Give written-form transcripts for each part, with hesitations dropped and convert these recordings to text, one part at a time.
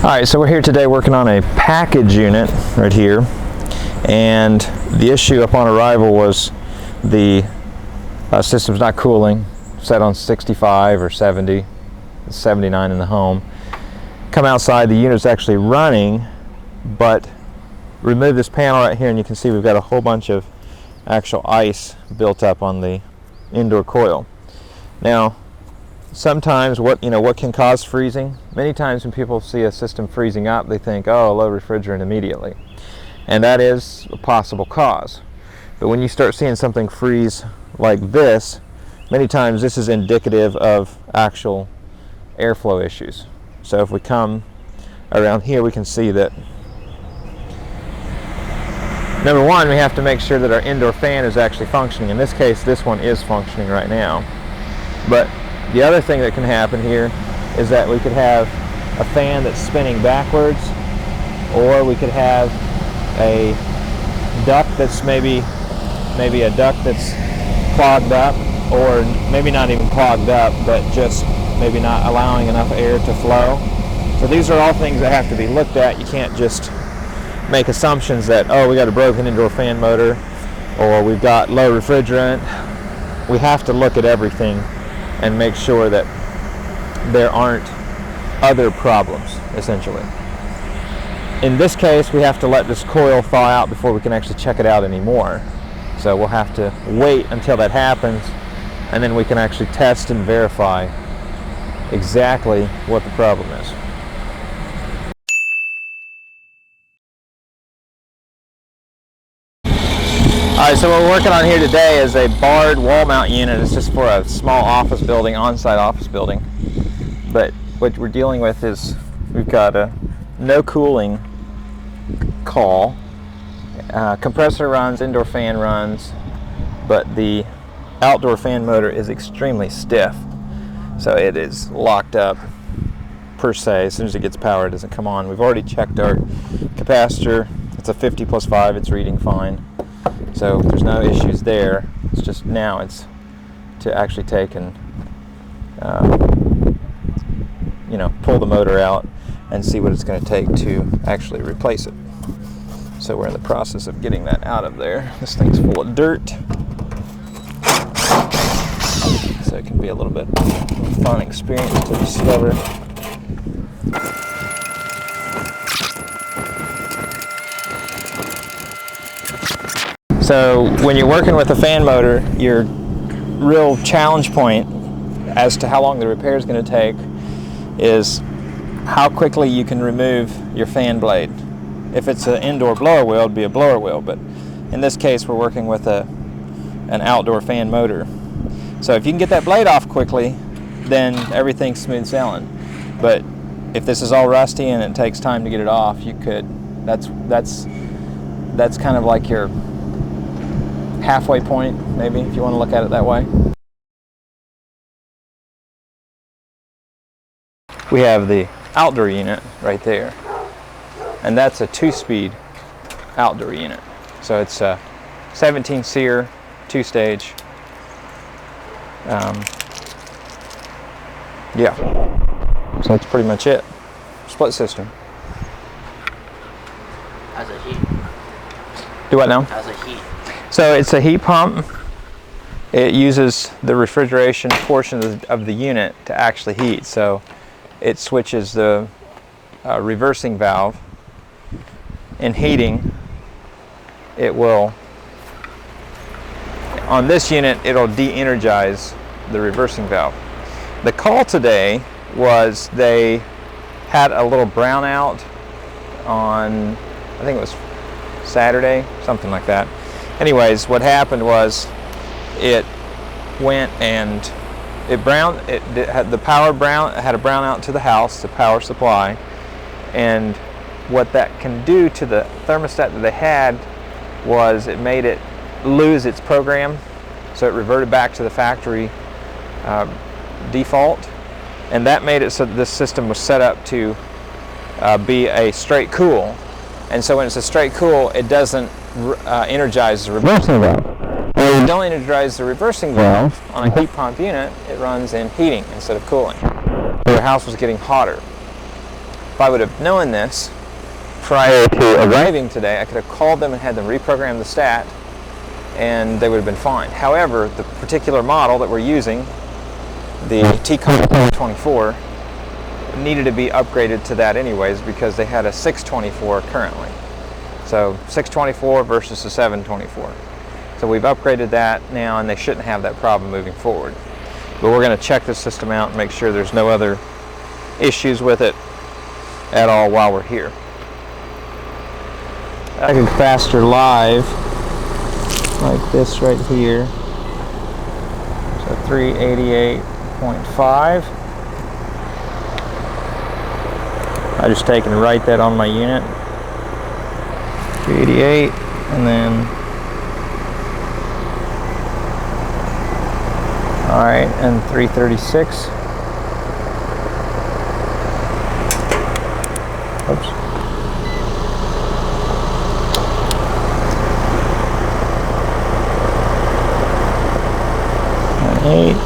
Alright, so we're here today working on a package unit right here, and the issue upon arrival was the system's not cooling, set on 65 or 70, 79 in the home. Come outside, the unit's actually running, but remove this panel right here and you can see we've got a whole bunch of actual ice built up on the indoor coil. Now, sometimes what can cause freezing? Many times when people see a system freezing up, they think, oh, low refrigerant immediately. And that is a possible cause. But when you start seeing something freeze like this, many times this is indicative of actual airflow issues. So if we come around here, we can see that number one, we have to make sure that our indoor fan is actually functioning. In this case, this one is functioning right now. But the other thing that can happen here is that we could have a fan that's spinning backwards, or we could have a duct that's maybe a duct that's clogged up, or maybe not even clogged up, but just maybe not allowing enough air to flow. So these are all things that have to be looked at. You can't just make assumptions that, oh, we got a broken indoor fan motor or we've got low refrigerant. We have to look at everything and make sure that there aren't other problems, essentially. In this case, we have to let this coil thaw out before we can actually check it out anymore. So we'll have to wait until that happens, and then we can actually test and verify exactly what the problem is. Alright, so what we're working on here today is a barred wall mount unit. It's just for a small office building, on-site office building. But what we're dealing with is we've got a no cooling call. Compressor runs, indoor fan runs, but the outdoor fan motor is extremely stiff. So it is locked up per se. As soon as it gets power, it doesn't come on. We've already checked our capacitor. It's a 50 plus 5, it's reading fine. So there's no issues there. It's just now it's to actually take and pull the motor out and see what it's going to take to actually replace it. So we're in the process of getting that out of there. This thing's full of dirt, so it can be a little bit of a fun experience to discover. So when you're working with a fan motor, your real challenge point as to how long the repair is going to take is how quickly you can remove your fan blade. If it's an indoor blower wheel, it'd be a blower wheel, but in this case we're working with an outdoor fan motor. So if you can get that blade off quickly, then everything's smooth sailing. But if this is all rusty and it takes time to get it off, you could, that's kind of like your halfway point, maybe, if you want to look at it that way. We have the outdoor unit right there, and that's a 2-speed outdoor unit. So it's a 17 SEER, 2-stage. Yeah, so that's pretty much it. Split system. How's it heat? Do what now? How's it heat? So it's a heat pump. It uses the refrigeration portion of the unit to actually heat. So it switches the reversing valve. In heating, it will, on this unit, it'll de-energize the reversing valve. The call today was they had a little brownout on, I think it was Saturday, something like that. Anyways, what happened was it went and it had the power had a brownout to the house, the power supply, and what that can do to the thermostat that they had was it made it lose its program, so it reverted back to the factory default, and that made it so that this system was set up to be a straight cool. And so when it's a straight cool, it doesn't energize the reversing valve. When you don't energize the reversing valve on a heat pump unit, it runs in heating instead of cooling. The house was getting hotter. If I would have known this prior to arriving today, I could have called them and had them reprogram the stat, and they would have been fine. However, the particular model that we're using, the T-24, needed to be upgraded to that anyways because they had a 624 currently. So 624 versus a 724. So we've upgraded that now, and they shouldn't have that problem moving forward. But we're going to check the system out and make sure there's no other issues with it at all while we're here. I can capacitor live like this right here. So 388.5. I just take and write that on my unit. 388, and then all right, and 336. Oops. And 8.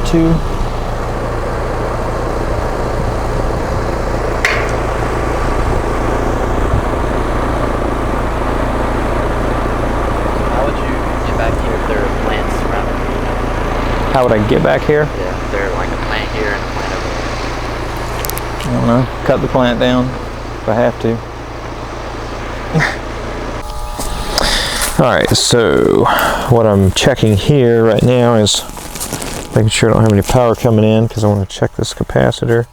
Two. How would you get back here if there are plants surrounding you? How would I get back here? Yeah, if there's like a plant here and a plant over there. I don't know. Cut the plant down if I have to. Alright, so what I'm checking here right now is making sure I don't have any power coming in because I want to check this capacitor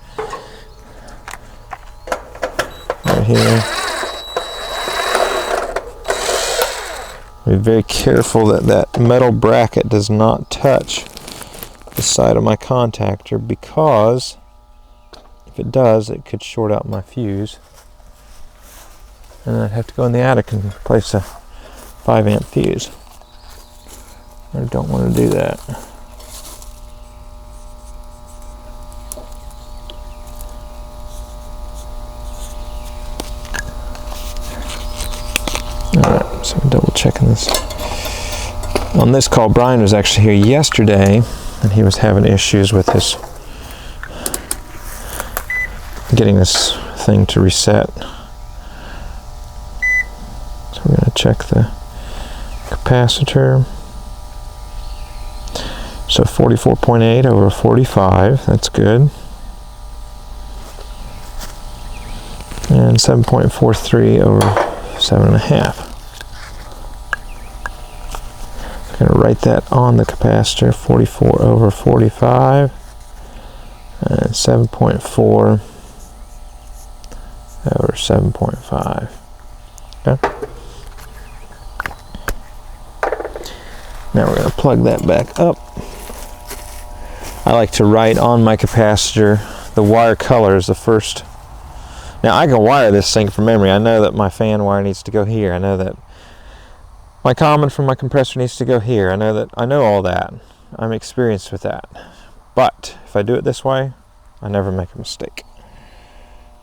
right here. Be very careful that that metal bracket does not touch the side of my contactor, because if it does, it could short out my fuse, and I'd have to go in the attic and replace a 5-amp fuse. I don't want to do that. Alright, so I'm double checking this. On this call, Brian was actually here yesterday, and he was having issues with his getting this thing to reset. So we're going to check the capacitor. So 44.8 over 45, that's good. And 7.43 over 7.5. I'm going to write that on the capacitor, 44 over 45, and 7.4 over 7.5. Okay. Now we're going to plug that back up. I like to write on my capacitor the wire color is the first. Now I can wire this thing from memory. I know that my fan wire needs to go here. I know that my common from my compressor needs to go here. I know all that. I'm experienced with that. But if I do it this way, I never make a mistake.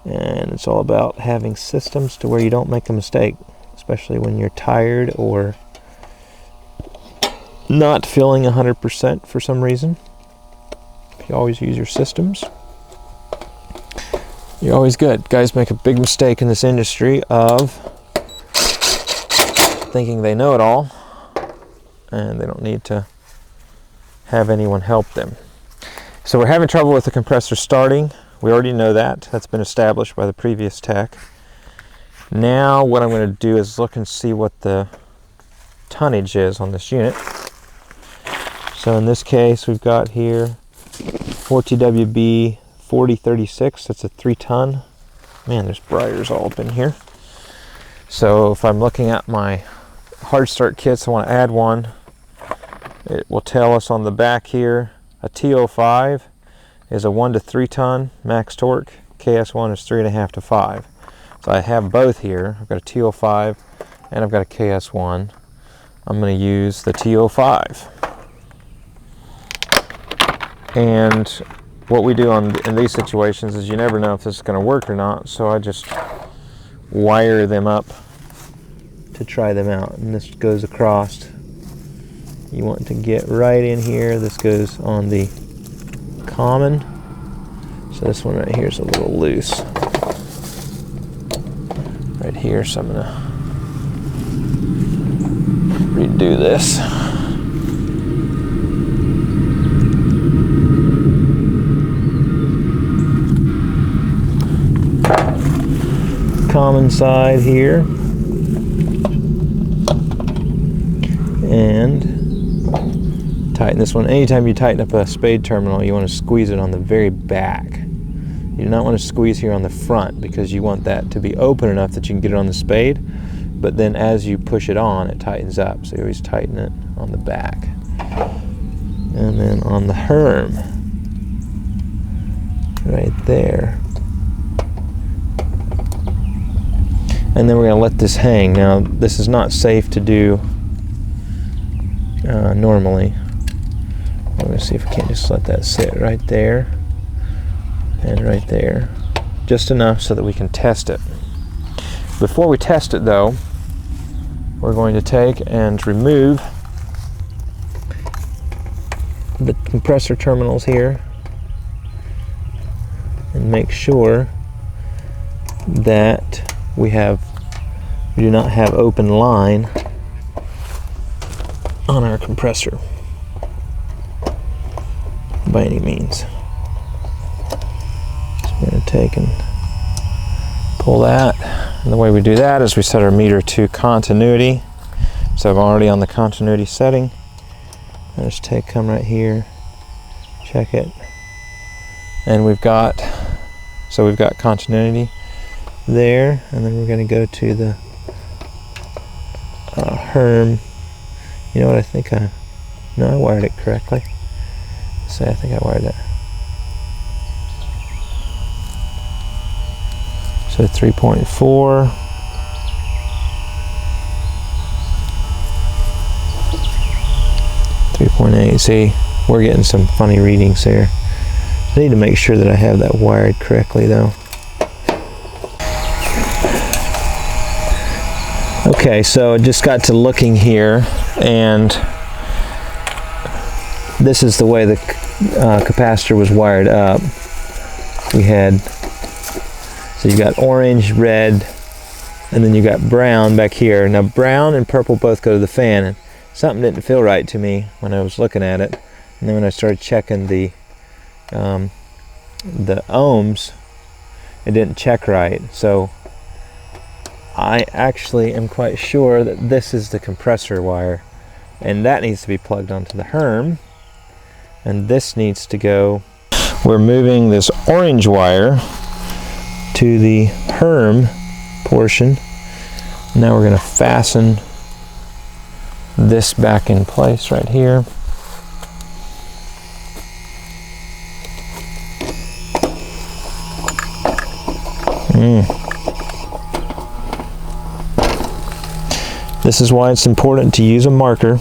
And it's all about having systems to where you don't make a mistake, especially when you're tired or not feeling 100% for some reason. If you always use your systems, you're always good. Guys make a big mistake in this industry of thinking they know it all, and they don't need to have anyone help them. So we're having trouble with the compressor starting. We already know that. That's been established by the previous tech. Now what I'm going to do is look and see what the tonnage is on this unit. So in this case, we've got here 4TWB 4036. That's a 3-ton. Man, there's briars all up in here. So if I'm looking at my hard start kits, I want to add one. It will tell us on the back here a T05 is a 1 to 3 ton max torque. KS1 is 3.5 to 5. So I have both here. I've got a T05 and I've got a KS1. I'm going to use the T05. And what we do in these situations is you never know if this is going to work or not, so I just wire them up to try them out. And this goes across. You want to get right in here. This goes on the common. So this one right here is a little loose. Right here, so I'm gonna redo this. Common side here. And tighten this one. Anytime you tighten up a spade terminal, you want to squeeze it on the very back. You do not want to squeeze here on the front because you want that to be open enough that you can get it on the spade. But then as you push it on, it tightens up. So you always tighten it on the back. And then on the Herm, right there. And then we're going to let this hang. Now, this is not safe to do normally. I'm going to see if I can't just let that sit right there and right there. Just enough so that we can test it. Before we test it though, we're going to take and remove the compressor terminals here and make sure that we do not have open line on our compressor by any means. So we're going to take and pull that. And the way we do that is we set our meter to continuity. So I'm already on the continuity setting. I just come right here, check it, and we've got continuity there. And then we're going to go to the Herm. You know what, I wired it correctly. I think I wired it. So 3.4. 3.8. See, we're getting some funny readings here. I need to make sure that I have that wired correctly though. Okay, so I just got to looking here, and this is the way the capacitor was wired up. So you got orange, red, and then you got brown back here. Now brown and purple both go to the fan, and something didn't feel right to me when I was looking at it. And then when I started checking the ohms, it didn't check right. So I actually am quite sure that this is the compressor wire, and that needs to be plugged onto the Herm, and this needs to go. We're moving this orange wire to the Herm portion. Now we're going to fasten this back in place right here. This is why it's important to use a marker.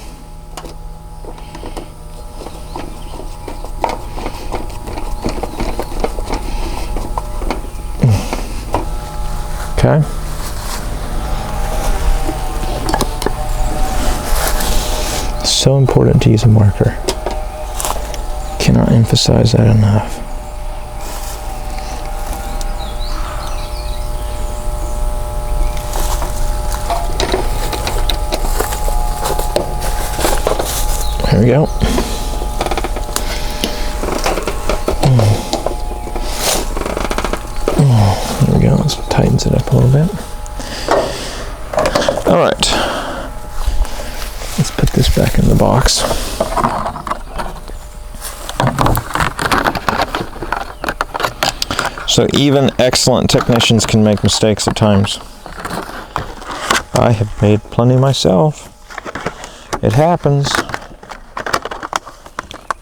Okay. So important to use a marker. Cannot emphasize that enough. There we go. There we go. Let's tightens it up a little bit. All right. Let's put this back in the box. So even excellent technicians can make mistakes at times. I have made plenty myself. It happens.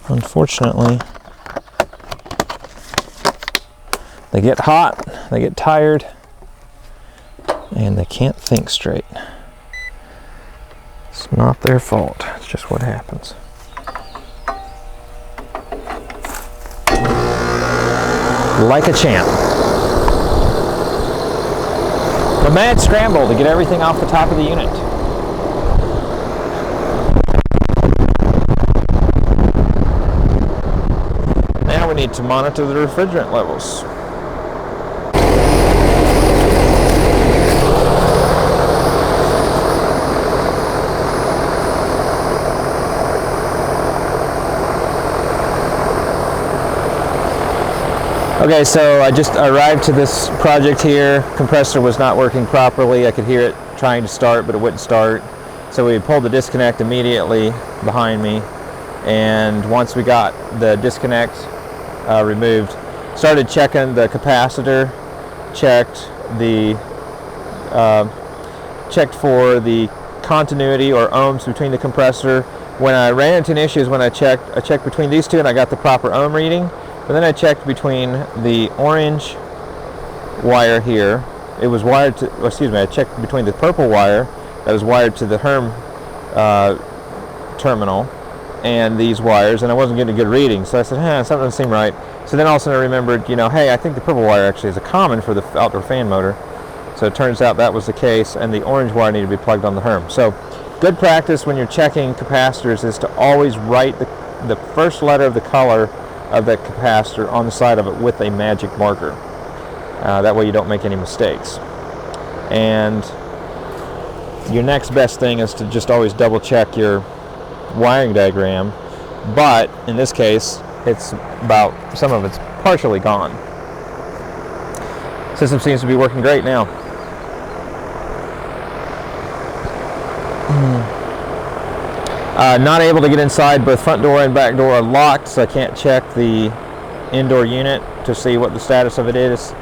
Unfortunately, they get hot, they get tired, and they can't think straight. It's not their fault, it's just what happens. like a champ. A mad scramble to get everything off the top of the unit. Now we need to monitor the refrigerant levels. Okay, so I just arrived to this project here. Compressor was not working properly. I could hear it trying to start, but it wouldn't start. So we pulled the disconnect immediately behind me. And once we got the disconnect removed, started checking the capacitor, checked for the continuity or ohms between the compressor. When I ran into an issue is when I checked between these two and I got the proper ohm reading. But then I checked between the orange wire here. It was wired to, I checked between the purple wire that was wired to the Herm terminal and these wires, and I wasn't getting a good reading. So I said, something doesn't seem right. So then all of a sudden I remembered, hey, I think the purple wire actually is a common for the outdoor fan motor. So it turns out that was the case, and the orange wire needed to be plugged on the Herm. So good practice when you're checking capacitors is to always write the first letter of the color of that capacitor on the side of it with a magic marker. That way you don't make any mistakes. And your next best thing is to just always double check your wiring diagram, but in this case some of it's partially gone. System seems to be working great now. Not able to get inside. Both front door and back door are locked, so I can't check the indoor unit to see what the status of it is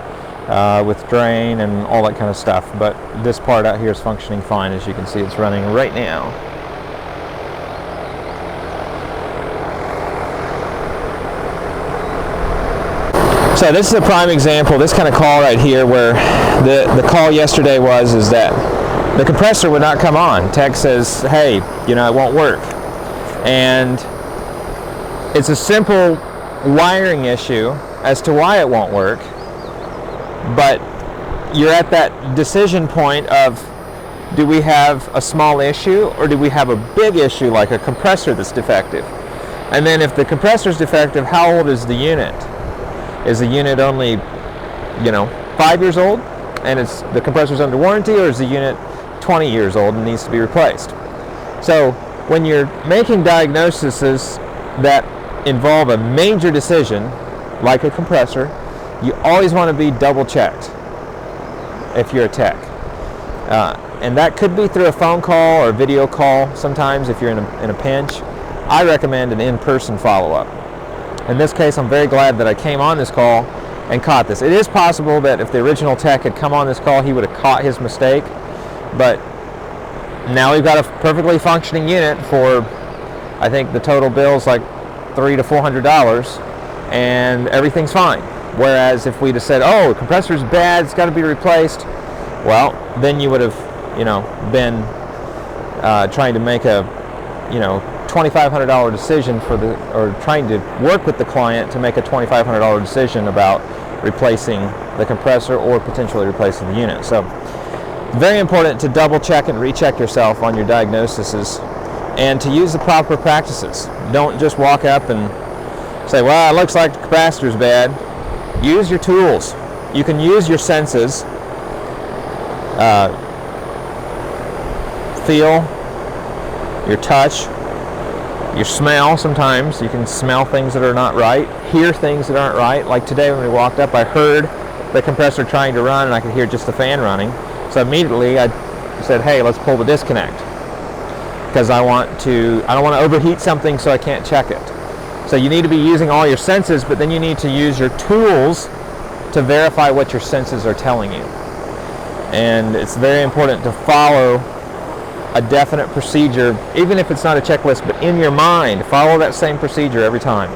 with drain and all that kind of stuff. But this part out here is functioning fine. As you can see, it's running right now. So this is a prime example, this kind of call right here, where the call yesterday is that the compressor would not come on. Tech says, hey, it won't work. And it's a simple wiring issue as to why it won't work, but you're at that decision point of, do we have a small issue or do we have a big issue like a compressor that's defective? And then if the compressor is defective, how old is the unit? Is the unit only 5 years old and the compressor's under warranty, or is the unit 20 years old and needs to be replaced? So when you're making diagnoses that involve a major decision like a compressor, you always want to be double checked if you're a tech. And that could be through a phone call or video call sometimes if you're in a pinch. I recommend an in-person follow-up. In this case, I'm very glad that I came on this call and caught this. It is possible that if the original tech had come on this call, he would have caught his mistake, but now we've got a perfectly functioning unit for, I think the total bill is like $300 to $400, and everything's fine. Whereas if we'd have said, oh, the compressor's bad, it's got to be replaced, well, then you would have, been trying to make a, $2,500 decision or trying to work with the client to make a $2,500 decision about replacing the compressor or potentially replacing the unit. So very important to double check and recheck yourself on your diagnoses and to use the proper practices. Don't just walk up and say, well, it looks like the capacitor's bad. Use your tools. You can use your senses, feel, your touch, your smell. Sometimes you can smell things that are not right, hear things that aren't right. Like today when we walked up, I heard the compressor trying to run and I could hear just the fan running. So immediately I said, hey, let's pull the disconnect, because I don't want to overheat something so I can't check it. So you need to be using all your senses, but then you need to use your tools to verify what your senses are telling you. And it's very important to follow a definite procedure, even if it's not a checklist, but in your mind, follow that same procedure every time.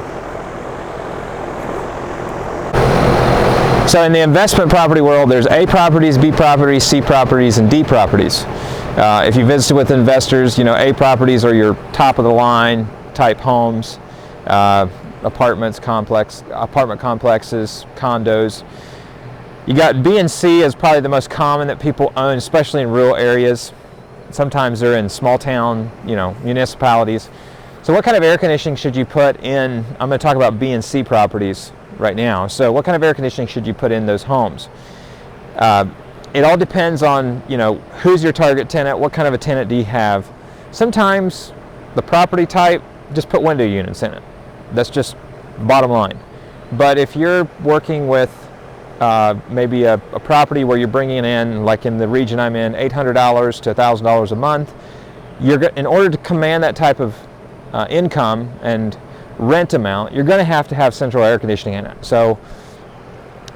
So in the investment property world, there's A properties, B properties, C properties, and D properties. If you visit with investors, A properties are your top of the line type homes. apartment complexes, condos. You got B and C is probably the most common that people own, especially in rural areas. Sometimes they're in small town, municipalities. So what kind of air conditioning should you put in? I'm going to talk about B and C properties right now. So what kind of air conditioning should you put in those homes? It all depends on, who's your target tenant, what kind of a tenant do you have. Sometimes the property type, just put window units in it. That's just bottom line. But if you're working with maybe a property where you're bringing in, like in the region I'm in, $800 to $1,000 a month, in order to command that type of income and rent amount, you're going to have central air conditioning in it. So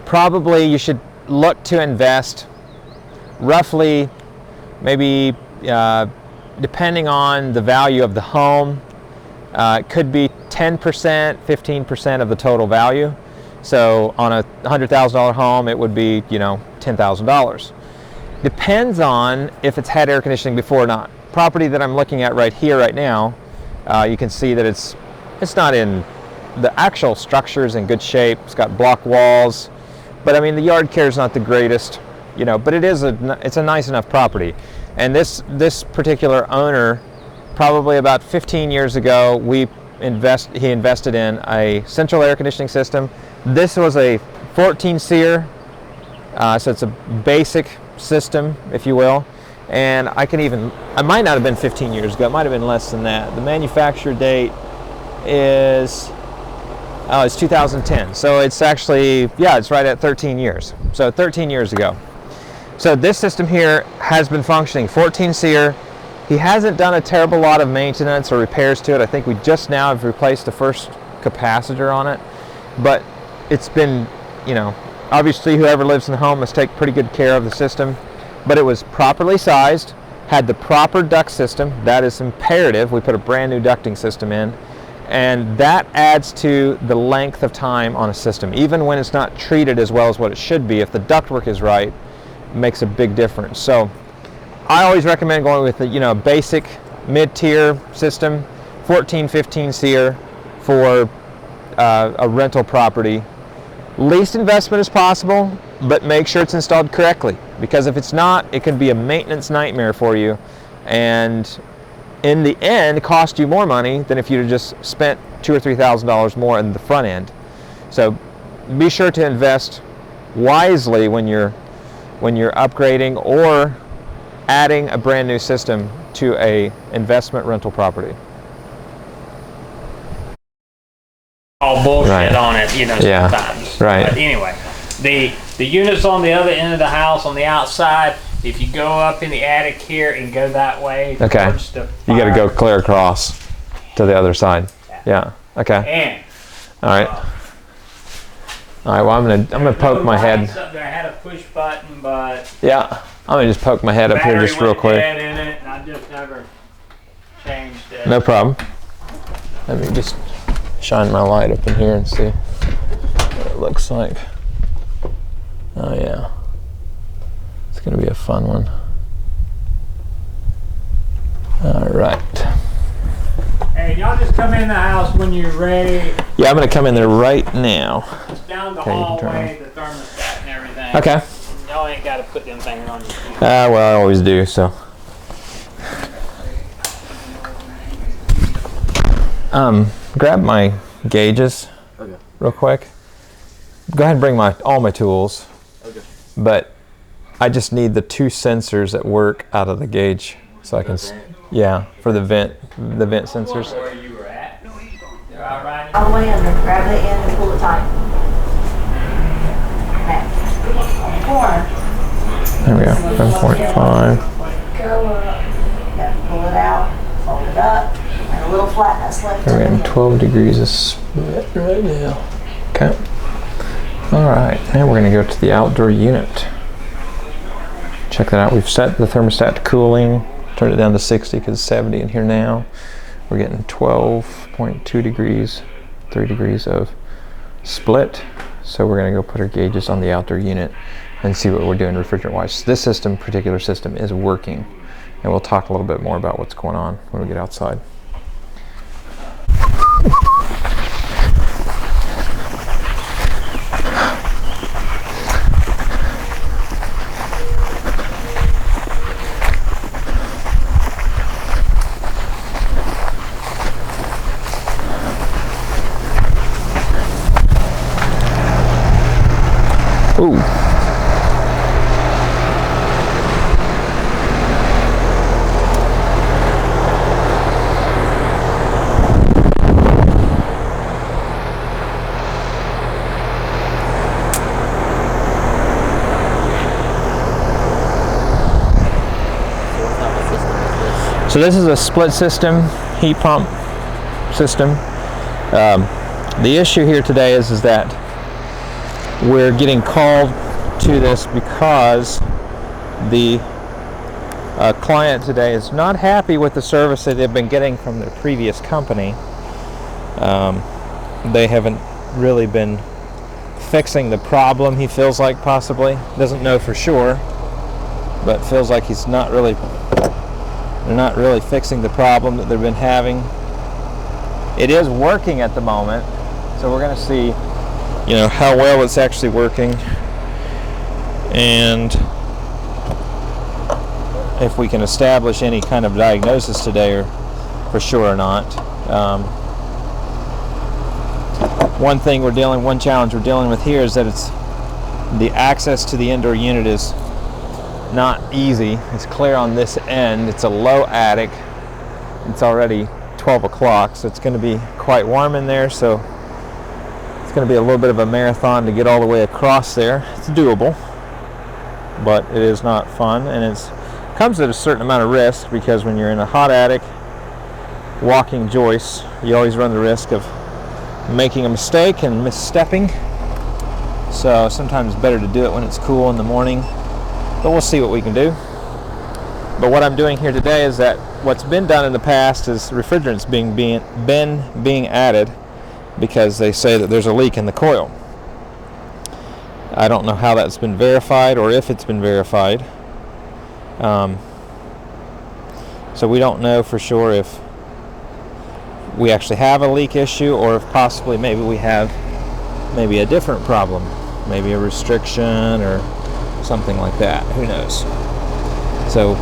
probably you should look to invest roughly, maybe depending on the value of the home, it could be 10%, 15% of the total value. So on a $100,000 home, it would be, $10,000. Depends on if it's had air conditioning before or not. Property that I'm looking at right here, right now, you can see that it's not in, the actual structure is in good shape. It's got block walls, but I mean the yard care is not the greatest, but it's a nice enough property. And this particular owner, probably about 15 years ago, he invested in a central air conditioning system. This was a 14 SEER, so it's a basic system, if you will. And I might not have been 15 years ago, it might have been less than that. The manufacture date is, it's 2010. So it's actually, it's right at 13 years. So 13 years ago. So this system here has been functioning, 14 SEER. He hasn't done a terrible lot of maintenance or repairs to it. I think we just now have replaced the first capacitor on it. But it's been, obviously whoever lives in the home must take pretty good care of the system. But it was properly sized, had the proper duct system. That is imperative. We put a brand new ducting system in. And that adds to the length of time on a system. Even when it's not treated as well as what it should be, if the ductwork is right, it makes a big difference. So I always recommend going with a basic mid-tier system, 14, 15 SEER for a rental property. Least investment as possible, but make sure it's installed correctly, because if it's not, it can be a maintenance nightmare for you, and in the end cost you more money than if you'd just spent $2,000 or $3,000 more in the front end. So be sure to invest wisely when you're upgrading or adding a brand new system to a investment rental property. All bullshit Right. on it, Yeah. sometimes. Right. But anyway, the units on the other end of the house on the outside, if you go up in the attic here and go that way, Okay. towards the You got to go fire- clear across to the other side. Yeah. Okay. And All right. All right. Well, I'm gonna poke my head. Up there, I had a push button, but Yeah. I'm gonna just poke my head up here battery just real went quick. dead in it, and I just never changed it. No problem. Let me just shine my light up in here and see what it looks like. Oh yeah. It's gonna be a fun one. All right. Hey, y'all just come in the house when you're ready. Yeah, I'm gonna come in there right now. It's down the Okay, you can turn hallway, the thermostat and everything. Okay. Y'all ain't got to put them things on your feet. Well, I always do, so. Grab my gauges real quick. Go ahead and bring all my tools. Okay. But I just need the two sensors that work out of the gauge so I can, yeah, for the vent sensors. Where you were at? You're all right. All the way under, grab the end and pull it tight. Okay. Corner. There we go, 7.5. Go up. Yeah, pull it out, fold it up, and a little flatness left We're in getting the 12 degrees of split right now. Okay. All right, now we're gonna go to the outdoor unit. Check that out. We've set the thermostat to cooling, turned it down to 60 because it's 70 in here now. We're getting 12.2 degrees, 3 degrees of split. So we're gonna go put our gauges on the outdoor unit and see what we're doing refrigerant wise. This particular system is working, and we'll talk a little bit more about what's going on when we get outside. So this is a split system heat pump system. The issue here today is that we're getting called to this because the client today is not happy with the service that they've been getting from their previous company. They haven't really been fixing the problem, he feels like, possibly. Doesn't know for sure, but feels like they're not really fixing the problem that they've been having. It is working at the moment, so we're going to see, how well it's actually working, and if we can establish any kind of diagnosis today, or for sure or not. One challenge we're dealing with here is that the access to the indoor unit is not easy. It's clear on this end. It's a low attic. It's already 12 o'clock, so it's going to be quite warm in there, so it's going to be a little bit of a marathon to get all the way across there. It's doable, but it is not fun, and it comes at a certain amount of risk, because when you're in a hot attic walking joists, you always run the risk of making a mistake and misstepping. So sometimes it's better to do it when it's cool in the morning, but we'll see what we can do. But what I'm doing here today is that what's been done in the past is refrigerants being added because they say that there's a leak in the coil. I don't know how that's been verified or if it's been verified. So we don't know for sure if we actually have a leak issue, or if possibly maybe we have a different problem, maybe a restriction or something like that. Who knows? So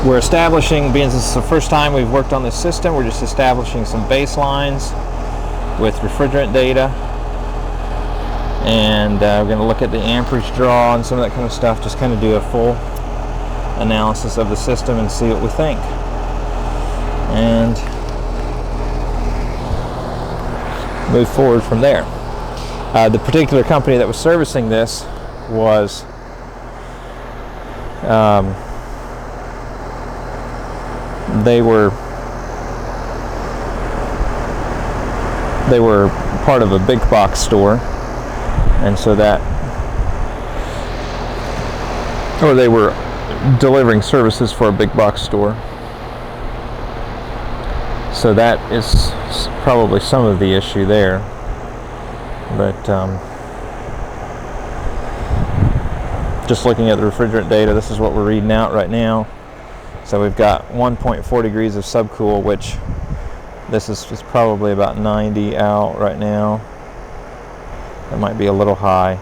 we're establishing, being this is the first time we've worked on this system, we're just establishing some baselines with refrigerant data, and we're going to look at the amperage draw and some of that kind of stuff, just kind of do a full analysis of the system and see what we think, and move forward from there. The particular company that was servicing this was they were part of a big box store, and so they were delivering services for a big box store. So that is probably some of the issue there. But just looking at the refrigerant data, this is what we're reading out right now. So we've got 1.4 degrees of subcool, which this is probably about 90 out right now. That might be a little high.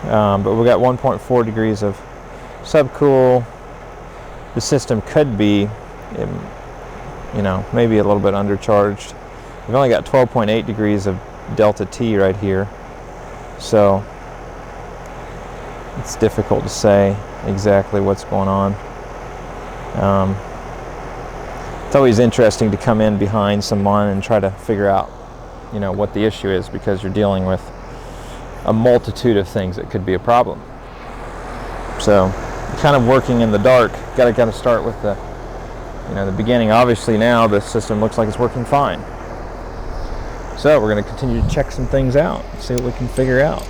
But we've got 1.4 degrees of subcool. The system could be, maybe a little bit undercharged. We've only got 12.8 degrees of delta T right here. So it's difficult to say exactly what's going on. It's always interesting to come in behind someone and try to figure out, what the issue is, because you're dealing with a multitude of things that could be a problem. So, kind of working in the dark. Got to start with the beginning. Obviously now the system looks like it's working fine. So we're going to continue to check some things out, see what we can figure out.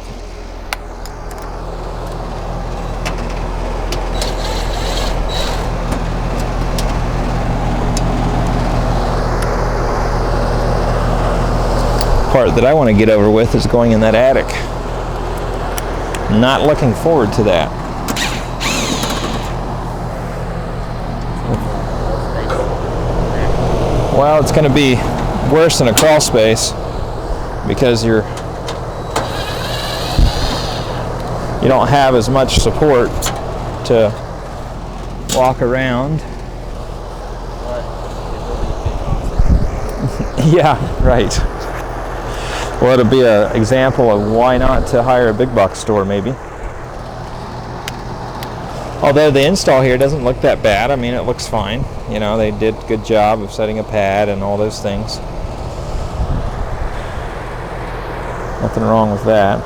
Part that I want to get over with is going in that attic. Not looking forward to that. Well, it's going to be worse than a crawl space, because you don't have as much support to walk around. Yeah, right. Well, it'll be an example of why not to hire a big box store, maybe. Although the install here doesn't look that bad. I mean, it looks fine. They did a good job of setting a pad and all those things. Nothing wrong with that.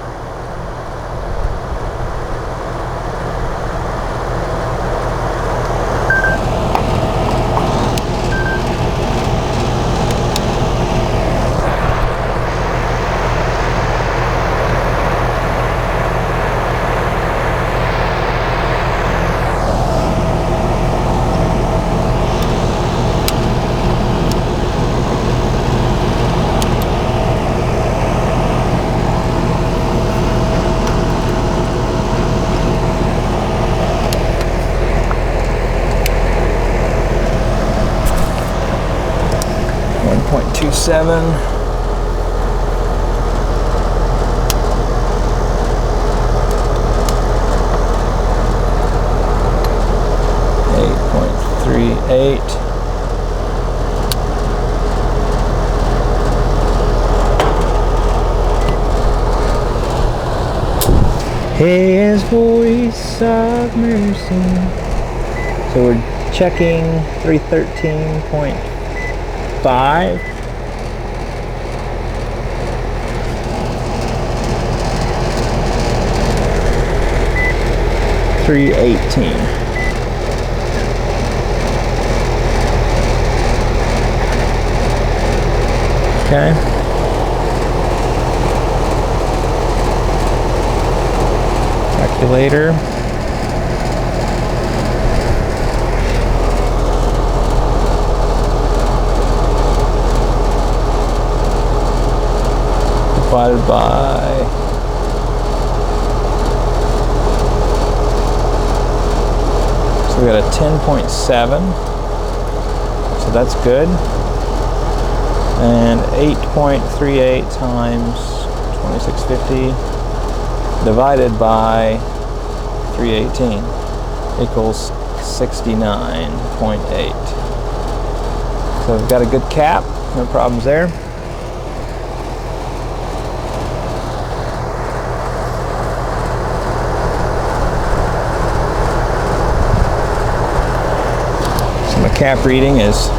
8.38. His voice of mercy. So we're checking 313.5. .318. Okay. Calculator. Divided by so we got a 10.7, so that's good. And 8.38 times 2650 divided by 318 equals 69.8. So we've got a good cap, no problems there. So my cap reading is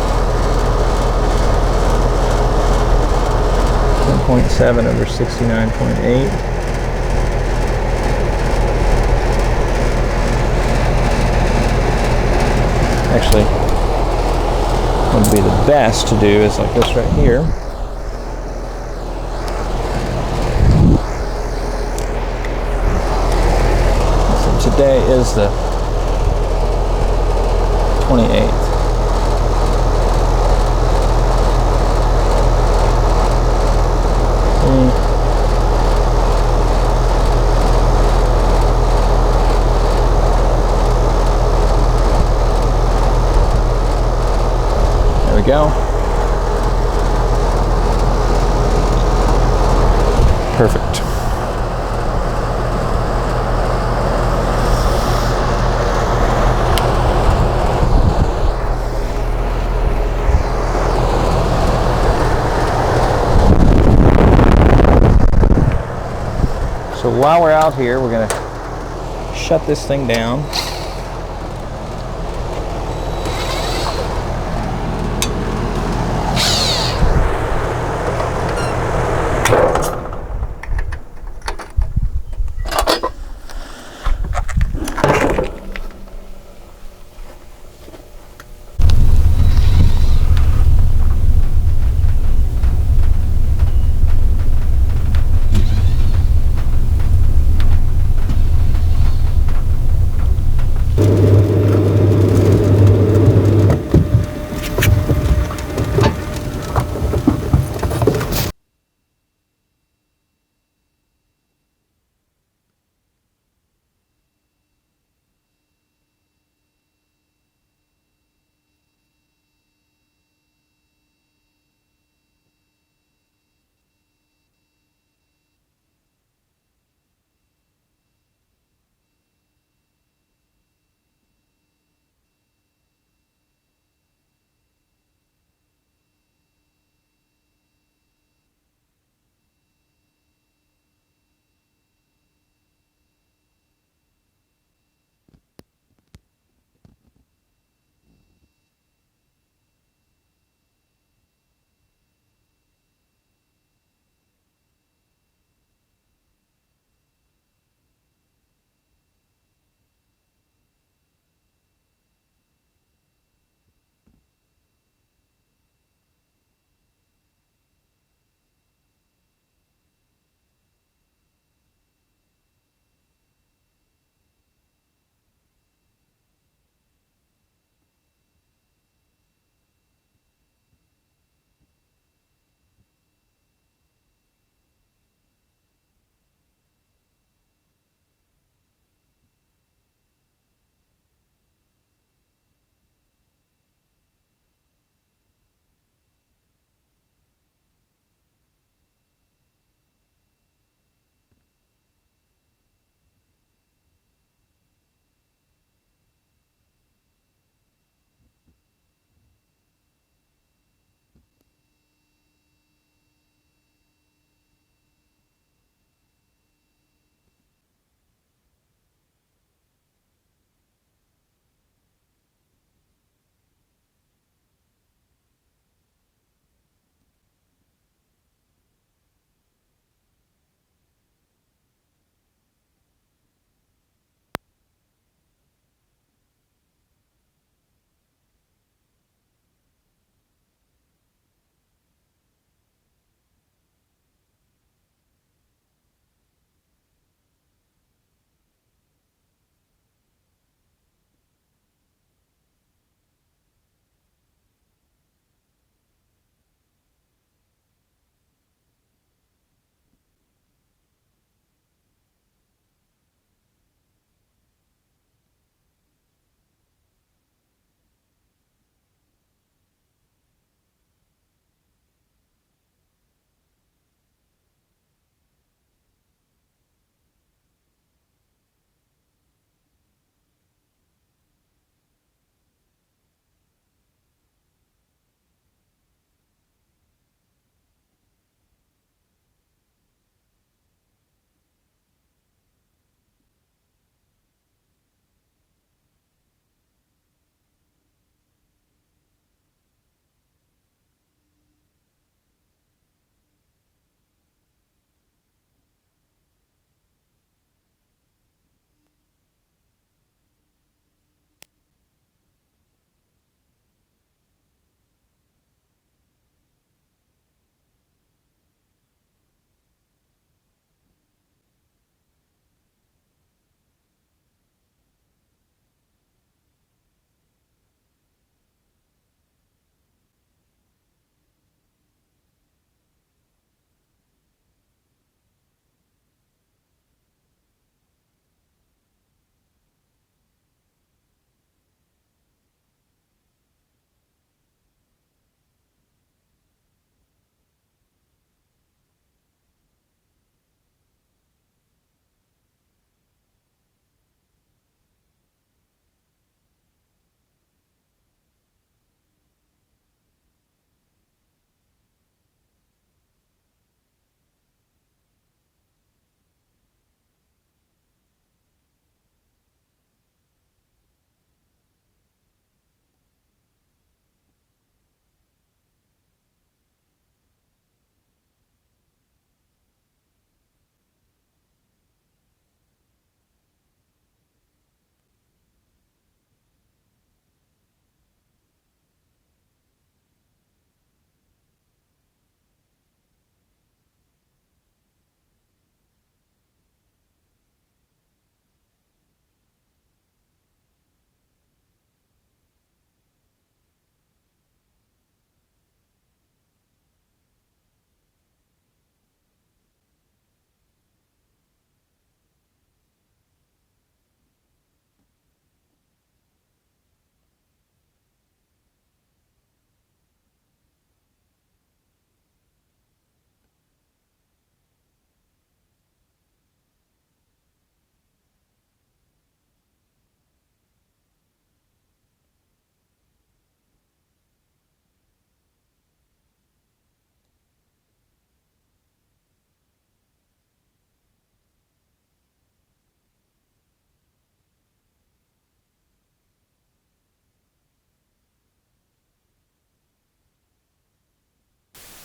10.7 over 69.8. Actually, what would be the best to do is like this right here. So today is the 28th. There we go. Perfect. So while we're out here, we're going to shut this thing down.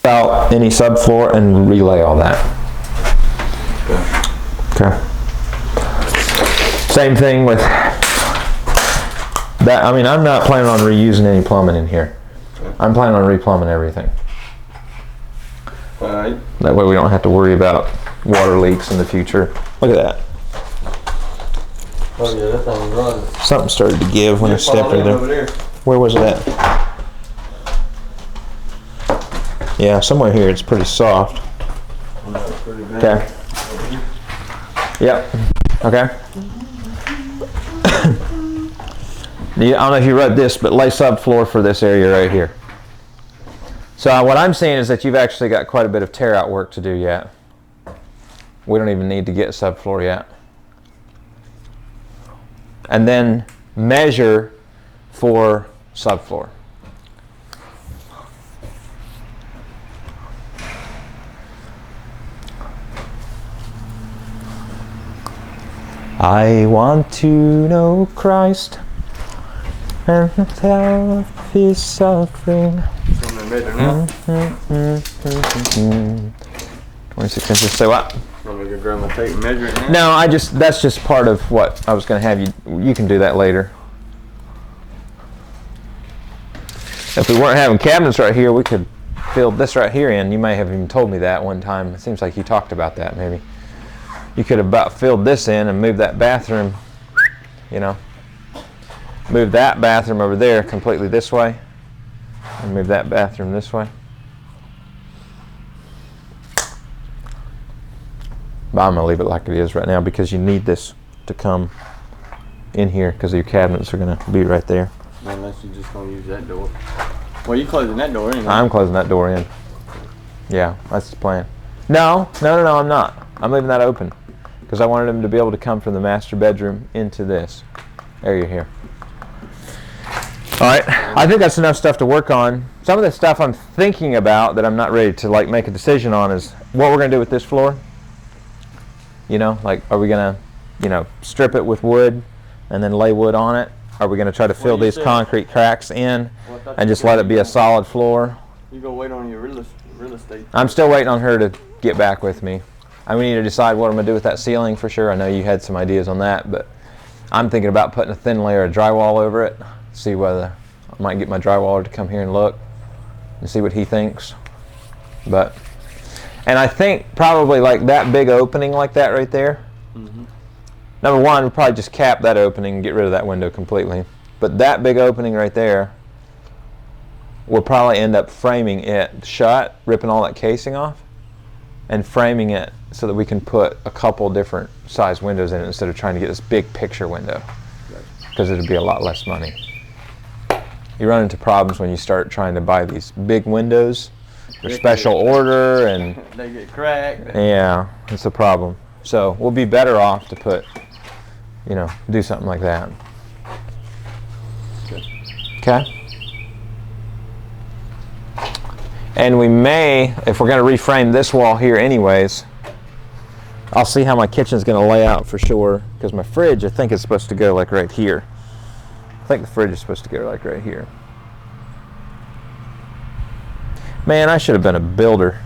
Out any subfloor and relay all that. Okay. Same thing with that. I mean, I'm not planning on reusing any plumbing in here. I'm planning on replumbing everything. Alright. That way we don't have to worry about water leaks in the future. Look at that. Oh yeah, that thing's running. Something started to give when I stepped in Over there. there. Where was it at? Yeah, somewhere here. It's pretty soft. That's pretty bad. Okay. Yep. Okay. I don't know if you read this, but lay subfloor for this area right here. So what I'm seeing is that you've actually got quite a bit of tear out work to do yet. We don't even need to get subfloor yet. And then measure for subfloor. I want to know Christ and tell of his suffering. It's on the measure now. 26 inches. Say what? Want me to go grab my tape and measure it now? No, that's just part of what I was going to have you. You can do that later. If we weren't having cabinets right here, we could fill this right here in. You may have even told me that one time. It seems like you talked about that maybe. You could have about filled this in and moved that bathroom, you know, move that bathroom over there completely this way and move that bathroom this way. But I'm going to leave it like it is right now because you need this to come in here because your cabinets are going to be right there. Unless you're just going to use that door. Well, you closing that door anyway. I'm closing that door in. Yeah, that's the plan. No, I'm not. I'm leaving that open because I wanted them to be able to come from the master bedroom into this area here. All right, I think that's enough stuff to work on. Some of the stuff I'm thinking about that I'm not ready to like make a decision on is what we're going to do with this floor. You know, like are we going to, you know, strip it with wood and then lay wood on it? Are we going to try to fill these concrete cracks in and just let it be a solid floor? You go wait on your real estate. I'm still waiting on her to get back with me. I need to decide what I'm going to do with that ceiling for sure. I know you had some ideas on that, but I'm thinking about putting a thin layer of drywall over it. See whether I might get my drywaller to come here and look and see what he thinks. And I think probably like that big opening like that right there. Mm-hmm. Number one, we'll probably just cap that opening and get rid of that window completely. But that big opening right there, we'll probably end up framing it shut, ripping all that casing off, and framing it so that we can put a couple different size windows in it instead of trying to get this big picture window, because it'd be a lot less money. You run into problems when you start trying to buy these big windows. They're special order and they get cracked. yeah, it's a problem. So we'll be better off to put, you know, do something like that. Okay. And we may, if we're going to reframe this wall here anyways, I'll see how my kitchen's going to lay out for sure, because my fridge I think is supposed to go like right here. I think the fridge is supposed to go like right here. Man, I should have been a builder.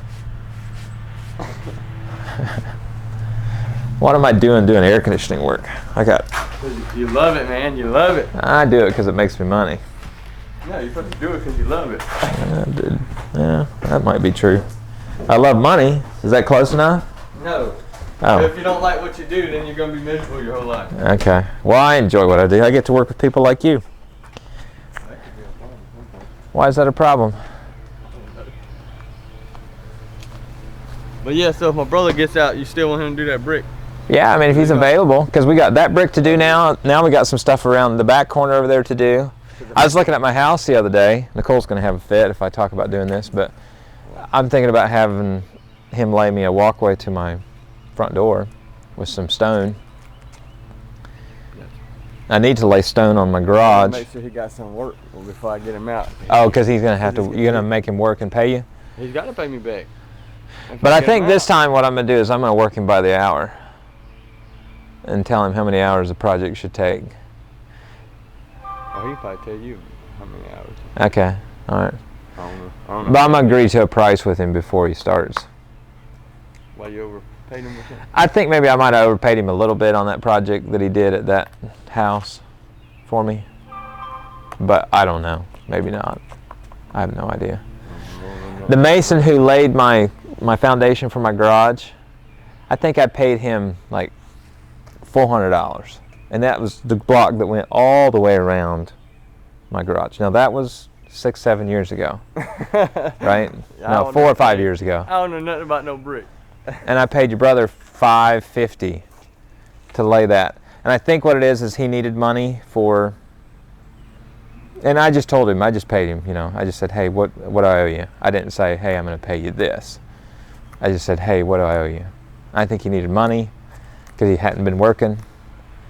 What am I doing air conditioning work? You love it, man. You love it. I do it because it makes me money. No, you're supposed to do it because you love it. Yeah, that might be true. I love money. Is that close enough? No. Oh. If you don't like what you do, then you're going to be miserable your whole life. Okay. Well, I enjoy what I do. I get to work with people like you. That could be a problem. Why is that a problem? But yeah, so if my brother gets out, you still want him to do that brick? Yeah, I mean, if he's available, because we got that brick to do now. Now we got some stuff around the back corner over there to do. I was looking at my house the other day. Nicole's going to have a fit if I talk about doing this, but I'm thinking about having him lay me a walkway to my front door with some stone. I need to lay stone on my garage. Make sure he got some work before I get him out. Oh, because he's going to have to, you're going to make him work and pay you? He's got to pay me back. But I think this time what I'm going to do is I'm going to work him by the hour and tell him how many hours the project should take. Oh, he'll probably tell you how many hours. Okay, all right. I don't know. But I'm gonna agree to a price with him before he starts. Why you overpaid him or something? I think maybe I might have overpaid him a little bit on that project that he did at that house for me. But I don't know. Maybe not. I have no idea. The mason who laid my foundation for my garage, I think I paid him like $400. And that was the block that went all the way around my garage. Now that was 6-7 years ago, right? No, 4 or 5 years ago. I don't know nothing about no brick. And I paid your brother $550 to lay that. And I think what it is he needed money for. And I just told him, I just paid him. You know, I just said, hey, what do I owe you? I didn't say, hey, I'm going to pay you this. I just said, hey, what do I owe you? I think he needed money because he hadn't been working.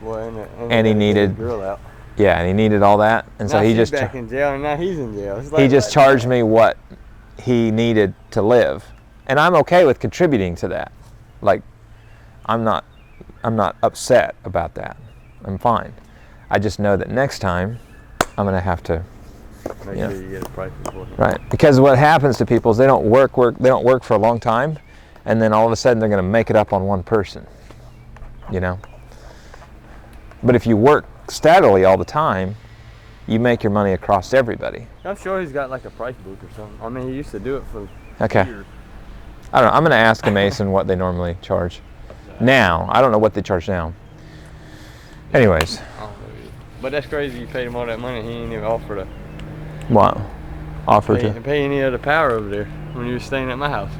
Well, and he needed girl out. Yeah, and he needed all that, and so now he she's just back in jail, and now he's in jail. It's he like just charged me what he needed to live, and I'm okay with contributing to that. Like, I'm not upset about that. I'm fine. I just know that next time I'm gonna have to make sure you get a price before. Right, because what happens to people is they don't work for a long time, and then all of a sudden they're gonna make it up on one person. You know. But if you work steadily all the time, you make your money across everybody. I'm sure he's got like a price book or something. I mean, he used to do it for Okay. years. I don't know. I'm going to ask a mason what they normally charge. Now, I don't know what they charge now. Anyways. I don't know either. But that's crazy. You paid him all that money. He ain't even offered to What? Offer to? pay any of the power over there when you were staying at my house.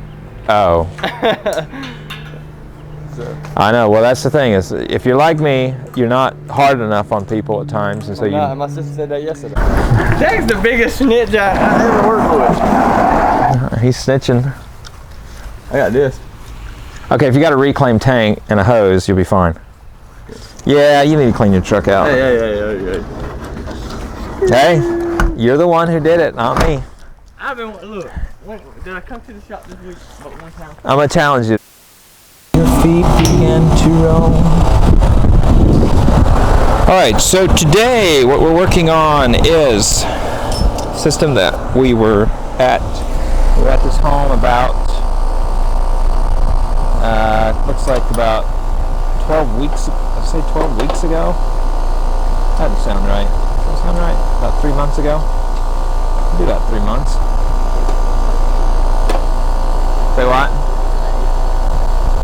Oh. So. I know. Well, that's the thing is, if you're like me, you're not hard enough on people at times, and so My sister said that yesterday. Jack's the biggest snitch I ever worked with. He's snitching. I got this. Okay, if you got a reclaimed tank and a hose, you'll be fine. Yeah, you need to clean your truck out. Hey. Hey, you're the one who did it, not me. I've been look. Did I come to the shop this week? But one time. I'm gonna challenge you. Your feet begin to roll. All right, so today what we're working on is a system that we were at this home about looks like about 12 weeks. I say 12 weeks ago. That doesn't sound right. Does that sound right? About 3 months ago. Maybe about 3 months. Say what?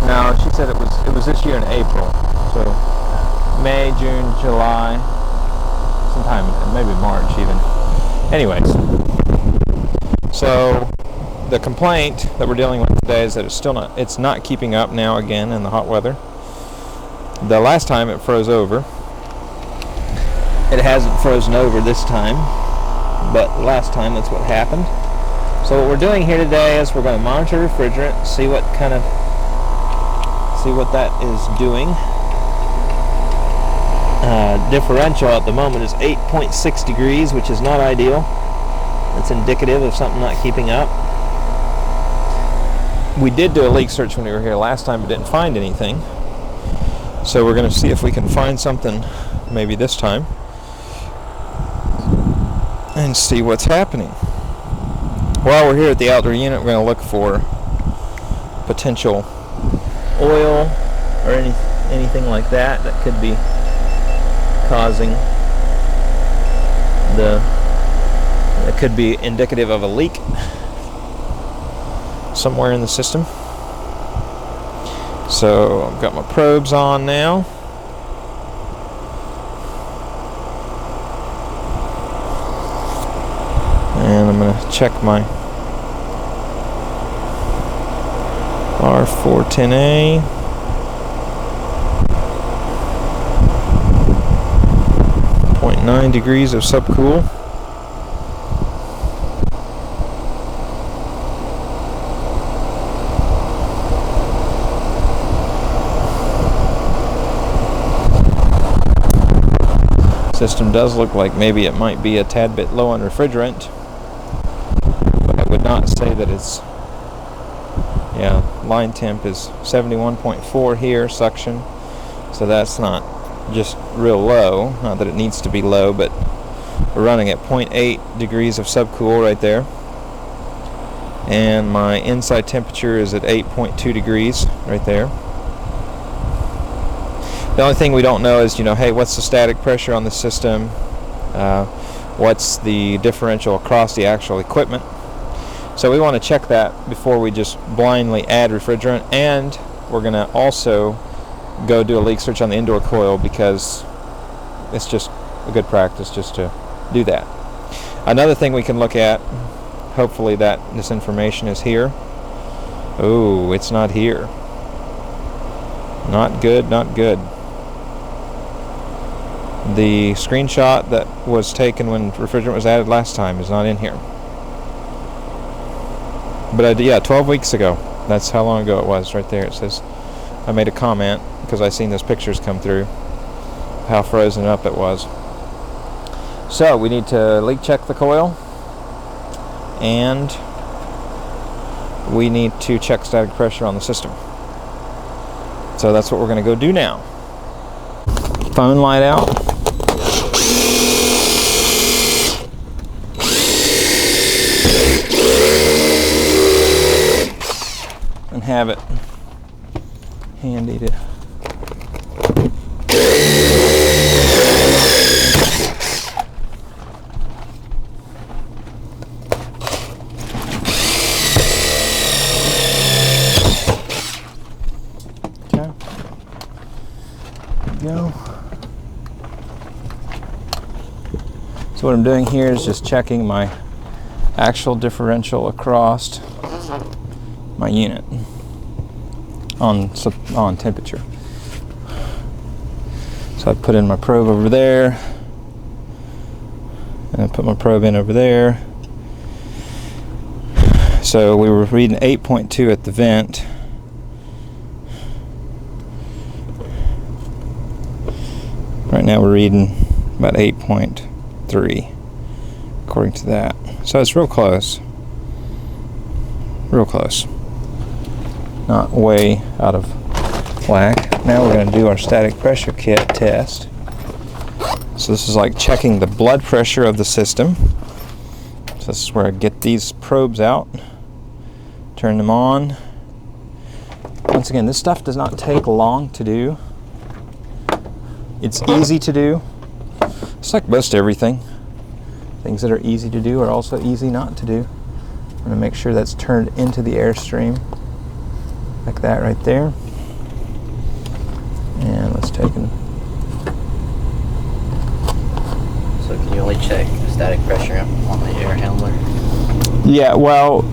No, she said it was this year in April. So May, June, July, sometime maybe March even. Anyways, so the complaint that we're dealing with today is that it's not keeping up now again in the hot weather. The last time it froze over. It hasn't frozen over this time, but last time that's what happened. So what we're doing here today is we're going to monitor refrigerant, see what that is doing. Differential at the moment is 8.6 degrees, which is not ideal. It's indicative of something not keeping up. We did do a leak search when we were here last time, but didn't find anything. So we're going to see if we can find something maybe this time and see what's happening. While we're here at the outdoor unit, we're going to look for potential oil or anything like that could be causing that could be indicative of a leak somewhere in the system. So I've got my probes on now. And I'm going to check my R410A. 0.9 degrees of subcool. System does look like maybe it might be a tad bit low on refrigerant, but I would not say that it's, line temp is 71.4 here, suction, so that's not just real low, not that it needs to be low, but we're running at 0.8 degrees of subcool right there. and my inside temperature is at 8.2 degrees right there. The only thing we don't know is, hey, what's the static pressure on the system? What's the differential across the actual equipment? So we want to check that before we just blindly add refrigerant, and we're going to also go do a leak search on the indoor coil, because it's just a good practice just to do that. Another thing we can look at, hopefully that this information is here. Oh, it's not here. Not good, not good. The screenshot that was taken when refrigerant was added last time is not in here. But yeah, 12 weeks ago. That's how long ago it was right there. It says, I made a comment because I seen those pictures come through, how frozen up it was. So we need to leak check the coil, and we need to check static pressure on the system. So that's what we're going to go do now. Phone light out. And have it handy to go. So what I'm doing here is just checking my actual differential across my unit on temperature. So I put in my probe over there, and I put my probe in over there. So we were reading 8.2 at the vent. Right now we're reading about 8.3 according to that. So it's real close. Real close. Not way out of whack. Now we're going to do our static pressure kit test. So this is like checking the blood pressure of the system. So this is where I get these probes out, turn them on. Once again, this stuff does not take long to do. It's easy to do. It's like most everything. Things that are easy to do are also easy not to do. I'm going to make sure that's turned into the airstream, like that right there. And let's take it. So can you only check the static pressure on the air handler? Yeah, well,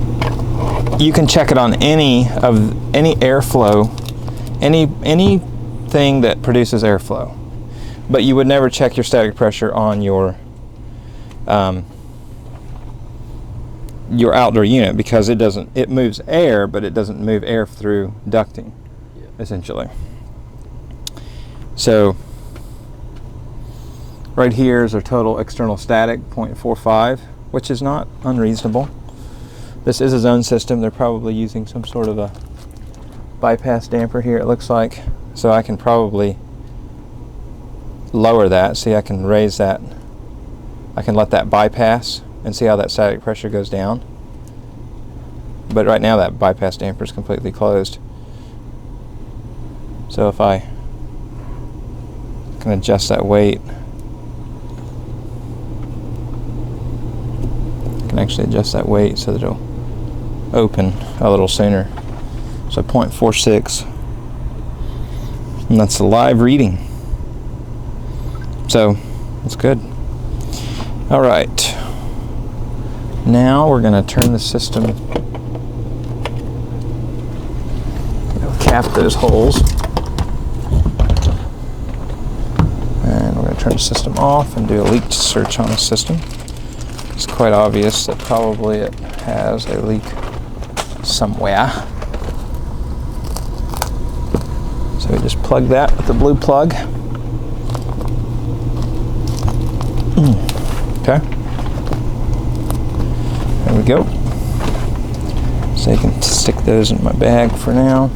you can check it on any airflow, anything that produces airflow. But you would never check your static pressure on your outdoor unit, because it moves air, but it doesn't move air through ducting, essentially. So right here is our total external static, 0.45, which is not unreasonable. This is a zone system. They're probably using some sort of a bypass damper here, it looks like. So I can probably lower that. See, I can raise that. I can let that bypass and see how that static pressure goes down. But right now that bypass damper is completely closed. So if I can adjust that weight, I can actually adjust that weight so that it'll open a little sooner. So 0.46, and that's a live reading. So it's good. All right, now we're going to turn the system, cap those holes, and we're going to turn the system off and do a leak search on the system. It's quite obvious that probably it has a leak somewhere. So we just plug that with the blue plug. Okay. There we go. So I can stick those in my bag for now.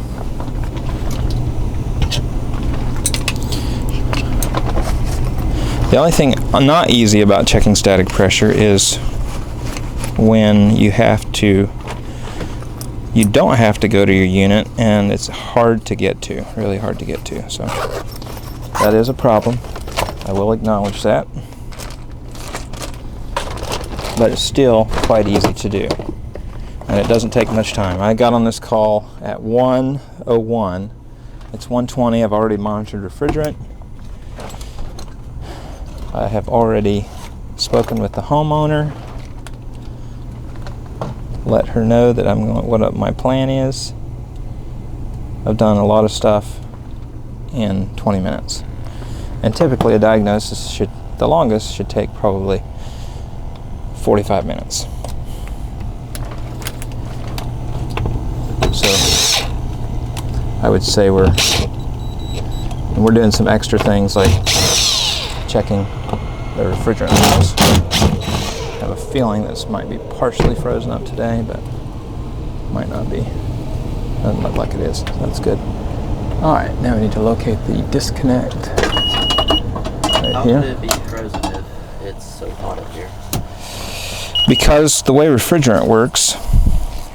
The only thing not easy about checking static pressure is when you have to You don't have to go to your unit, and it's hard to get to, really hard to get to. So that is a problem. I will acknowledge that. But it's still quite easy to do. And it doesn't take much time. I got on this call at 1:01. It's 1:20. I've already monitored refrigerant. I have already spoken with the homeowner. Let her know that what my plan is. I've done a lot of stuff in 20 minutes. And typically a diagnosis the longest should take probably 45 minutes. So I would say we're doing some extra things like checking the refrigerant levels. I have a feeling this might be partially frozen up today, but might not be. Doesn't look like it is. So that's good. All right, now we need to locate the disconnect right How here. would it be frozen if it's so hot up here? Because the way refrigerant works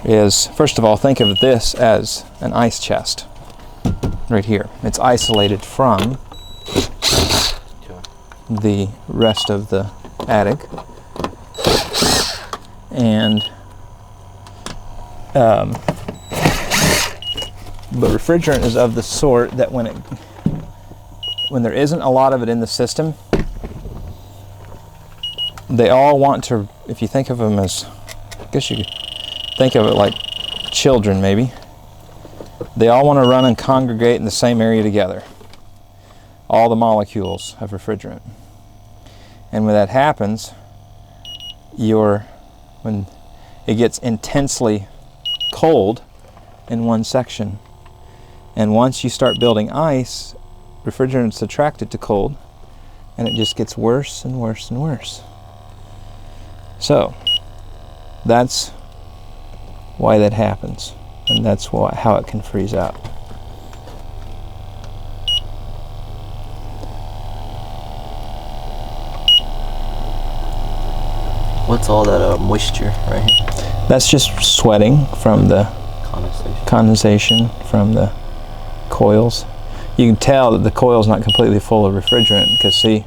is, first of all, think of this as an ice chest right here. It's isolated from the rest of the attic, and but refrigerant is of the sort that when there isn't a lot of it in the system, they all want to, if you think of them as, I guess you could think of it like children maybe, they all want to run and congregate in the same area together. All the molecules of refrigerant. And when that happens, when it gets intensely cold in one section, and once you start building ice, refrigerant's attracted to cold, and it just gets worse and worse and worse. So that's why that happens, and that's how it can freeze up. What's all that moisture right here? That's just sweating from the condensation from the coils. You can tell that the coil's not completely full of refrigerant because see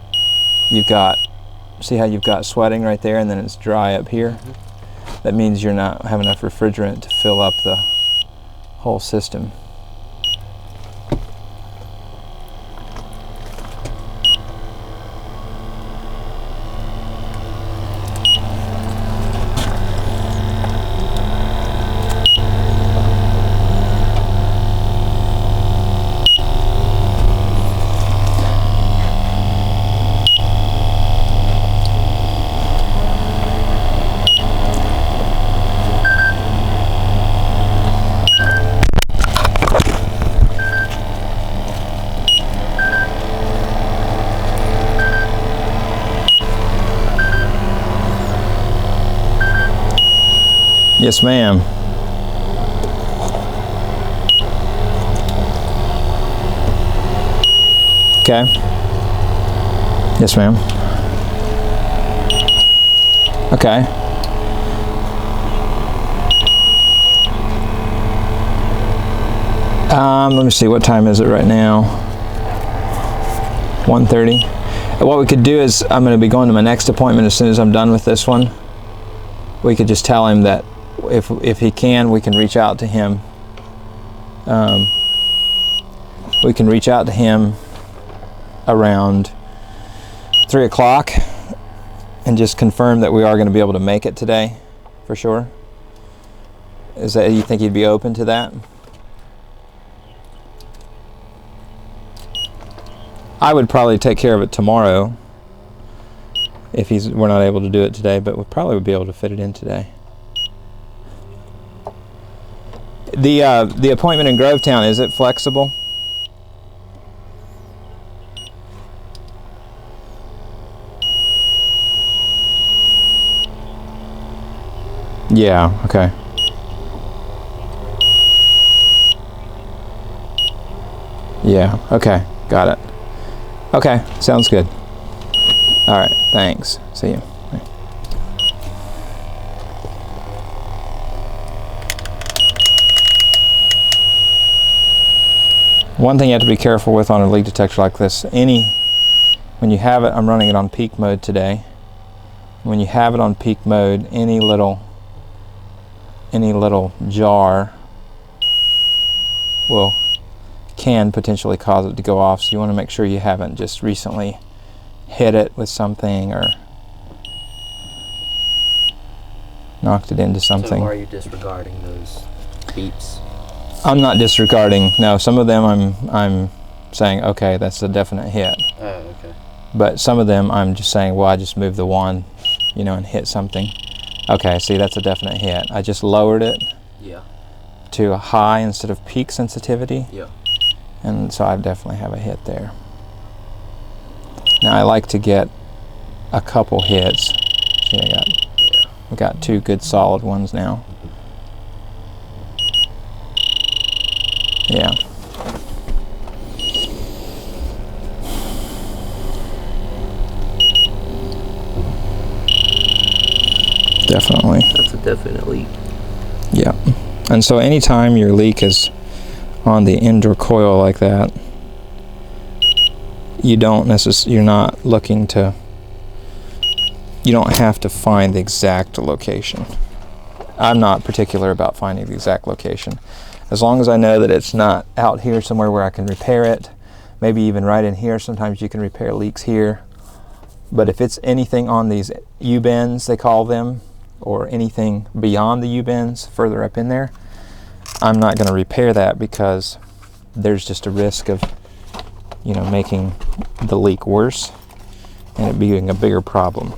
how you've got sweating right there and then it's dry up here? Mm-hmm. That means you're not have enough refrigerant to fill up the whole system. Yes, ma'am. Okay. Yes, ma'am. Okay. Let me see, what time is it right now? 1:30. What we could do is, I'm going to be going to my next appointment as soon as I'm done with this one. We could just tell him that if he can, we can reach out to him. We can reach out to him around 3 o'clock and just confirm that we are going to be able to make it today, for sure. Is that, you think he'd be open to that? I would probably take care of it tomorrow if we're not able to do it today, but we'll probably be able to fit it in today. The appointment in Grovetown, is it flexible? Yeah, okay. Yeah, okay, got it. Okay, sounds good. All right, thanks. See you. One thing you have to be careful with on a leak detector like this, when you have it, I'm running it on peak mode today. When you have it on peak mode, any little jar can potentially cause it to go off. So you want to make sure you haven't just recently hit it with something or knocked it into something. So are you disregarding those beeps? I'm not disregarding. No, some of them I'm saying, okay, that's a definite hit. Oh, okay. But some of them I'm just saying, well, I just moved the wand, and hit something. Okay, see, that's a definite hit. I just lowered it to a high instead of peak sensitivity. Yeah. And so I definitely have a hit there. Now I like to get a couple hits. See, we got 2 good solid ones now. Yeah. Definitely. That's a definite leak. Yeah. And so anytime your leak is on the indoor coil like that, you don't have to find the exact location. I'm not particular about finding the exact location. As long as I know that it's not out here somewhere where I can repair it, maybe even right in here. Sometimes you can repair leaks here. But if it's anything on these U-bends, they call them, or anything beyond the U-bends further up in there, I'm not going to repair that because there's just a risk of, making the leak worse and it being a bigger problem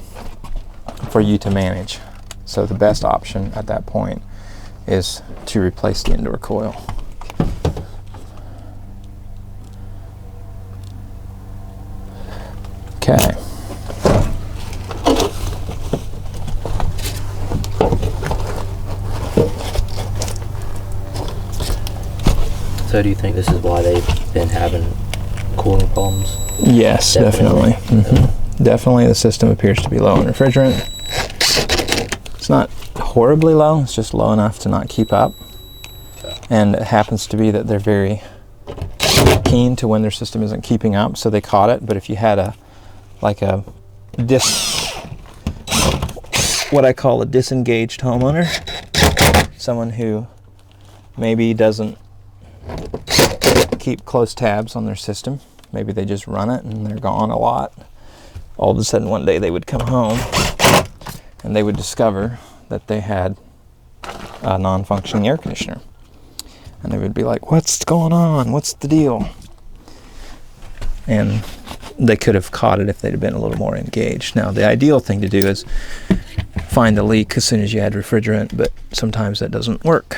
for you to manage. So the best option at that point is to replace the indoor coil. Okay. So do you think this is why they've been having cooling problems? Yes, definitely. Definitely the system appears to be low in refrigerant. It's not horribly low, it's just low enough to not keep up. And it happens to be that they're very keen to when their system isn't keeping up, so they caught it. But if you had what I call a disengaged homeowner, someone who maybe doesn't keep close tabs on their system, maybe they just run it and they're gone a lot, all of a sudden one day they would come home and they would discover that they had a non-functioning air conditioner. And they would be like, what's going on? What's the deal? And they could have caught it if they'd have been a little more engaged. Now, the ideal thing to do is find the leak as soon as you add refrigerant, but sometimes that doesn't work.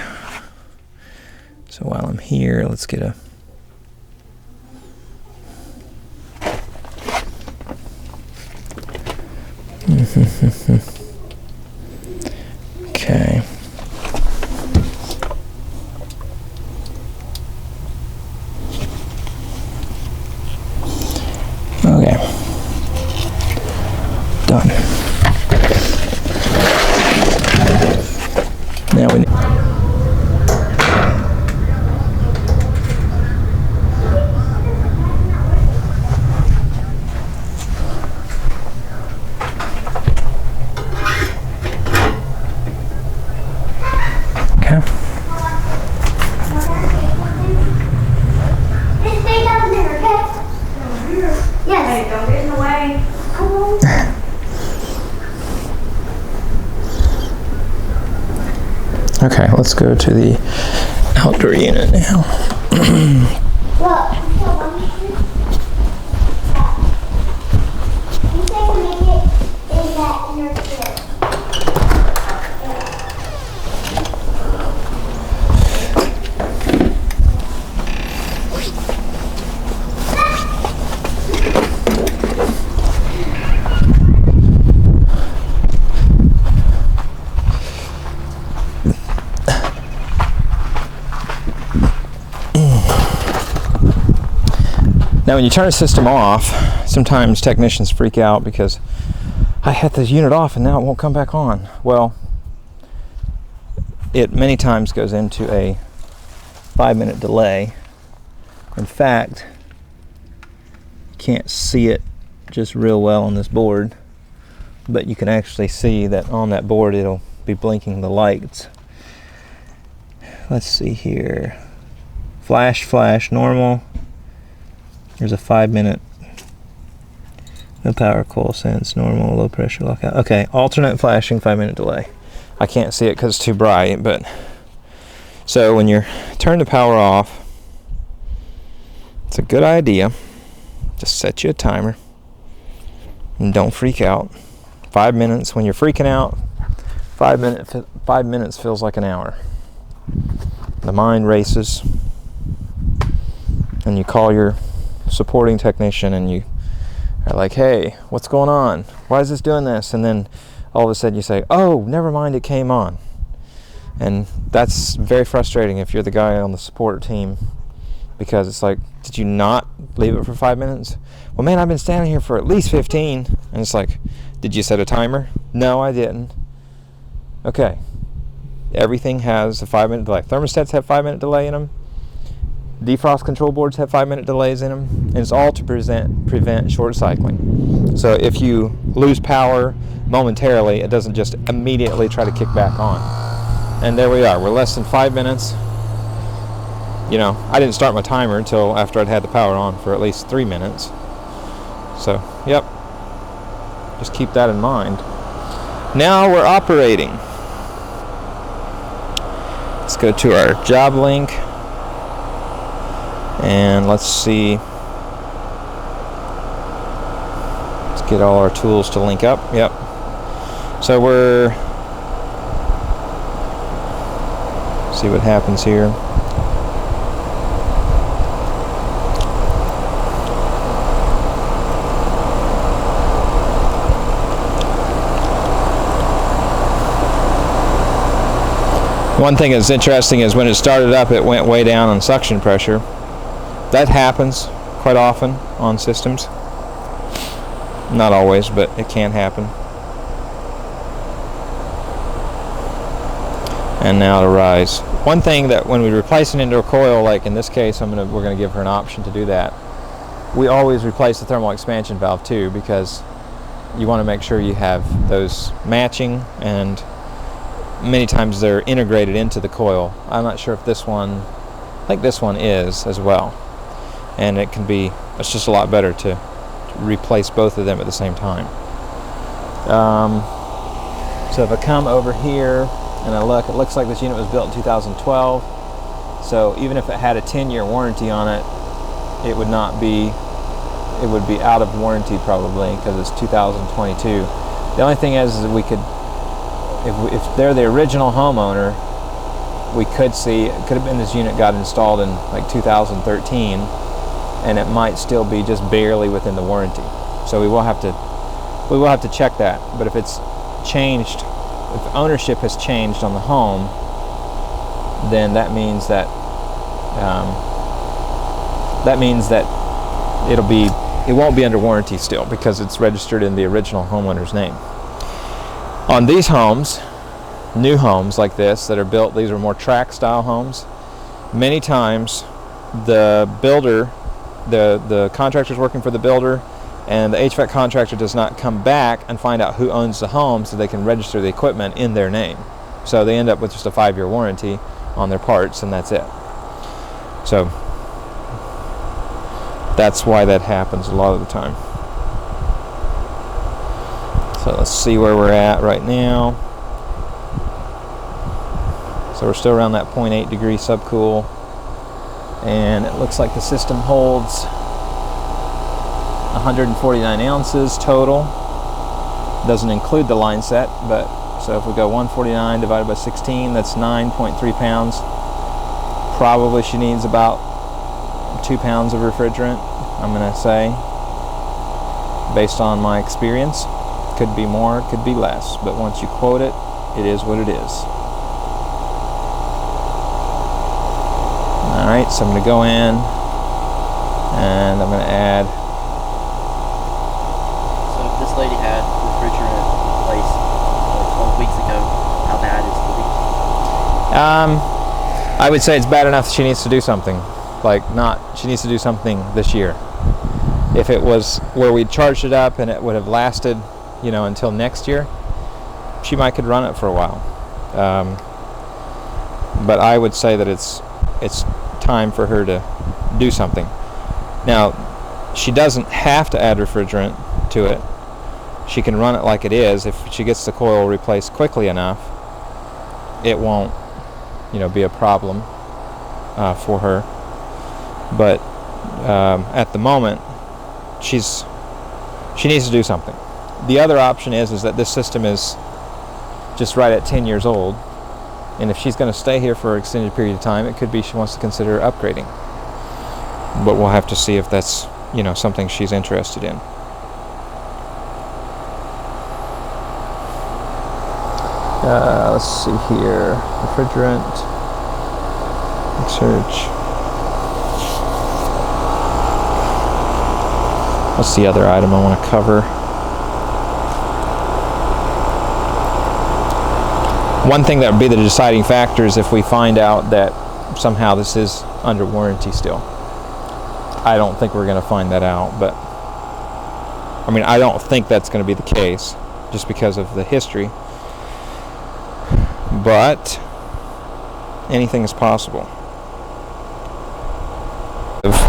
So while I'm here, let's get a... Okay. Okay. Done. Now we need... Okay, let's go to the outdoor unit now. Now when you turn a system off, sometimes technicians freak out because I had this unit off and now it won't come back on. Well, it many times goes into a 5-minute delay In fact, you can't see it just real well on this board, but you can actually see that on that board it'll be blinking the lights. Let's see here. Flash, flash, normal. There's a 5-minute. No power, coil sense, normal, low pressure lockout. Okay, alternate flashing, 5-minute delay. I can't see it because it's too bright, but so when you're turn the power off, it's a good idea. Just set you a timer and don't freak out. 5 minutes. When you're freaking out, 5 minutes feels like an hour. The mind races, and you call your supporting technician and you are like, hey, what's going on? Why is this doing this? And then all of a sudden you say, oh, never mind, it came on. And that's very frustrating if you're the guy on the support team, because it's like, did you not leave it for 5 minutes? Well, man, I've been standing here for at least 15. And it's like, did you set a timer? No, I didn't. Okay. Everything has a 5-minute delay. Thermostats have 5-minute delay in them. Defrost control boards have 5-minute delays in them. And it's all to prevent short cycling. So if you lose power momentarily, it doesn't just immediately try to kick back on. And there we are. We're less than 5 minutes. You know, I didn't start my timer until after I'd had the power on for at least 3 minutes. So, yep. Just keep that in mind. Now we're operating. Let's go to our job link. And let's see. Let's get all our tools to link up. Yep. So we're... see what happens here. One thing that's interesting is when it started up, it went way down on suction pressure. That happens quite often on systems. Not always, but it can happen. And now to rise. One thing that when we replace an indoor coil, like in this case, we're going to give her an option to do that. We always replace the thermal expansion valve too, because you want to make sure you have those matching, and many times they're integrated into the coil. I'm not sure if this one, I think this one is as well. And it can be, it's just a lot better to replace both of them at the same time. So if I come over here and I look, it looks like this unit was built in 2012. So even if it had a 10-year warranty on it, it would not be, it would be out of warranty probably, because it's 2022. The only thing is that we could, if they're the original homeowner, we could see, it could have been this unit got installed in like 2013, and it might still be just barely within the warranty. So we will have to check that. But if it's changed, if ownership has changed on the home, then that means that it won't be under warranty still, because it's registered in the original homeowner's name. On these homes, new homes like this that are built, these are more track style homes, many times the builder, the contractor's working for the builder, and the HVAC contractor does not come back and find out who owns the home so they can register the equipment in their name. So they end up with just a 5-year warranty on their parts, and that's it. So that's why that happens a lot of the time. So let's see where we're at right now. So we're still around that 0.8 degree subcool, and it looks like the system holds 149 ounces total. Doesn't include the line set, but so if we go 149 divided by 16, that's 9.3 pounds. Probably she needs about 2 pounds of refrigerant, I'm gonna say, based on my experience. Could be more, could be less, but once you quote it, it is what it is. Alright, so I'm going to go in and I'm going to add. So if this lady had refrigerant replaced like 12 weeks ago, how bad is the leak? I would say it's bad enough that she needs to do something. She needs to do something this year. If it was where we charged it up and it would have lasted, until next year, she might could run it for a while. But I would say that it's time for her to do something. Now, she doesn't have to add refrigerant to it. She can run it like it is. If she gets the coil replaced quickly enough, it won't, be a problem for her. But at the moment, she needs to do something. The other option is that this system is just right at 10 years old, and if she's going to stay here for an extended period of time, it could be she wants to consider upgrading. But we'll have to see if that's something she's interested in. Let's see here. Refrigerant. Search. What's the other item I want to cover? One thing that would be the deciding factor is if we find out that somehow this is under warranty still. I don't think we're going to find that out, but I don't think that's going to be the case just because of the history. But anything is possible.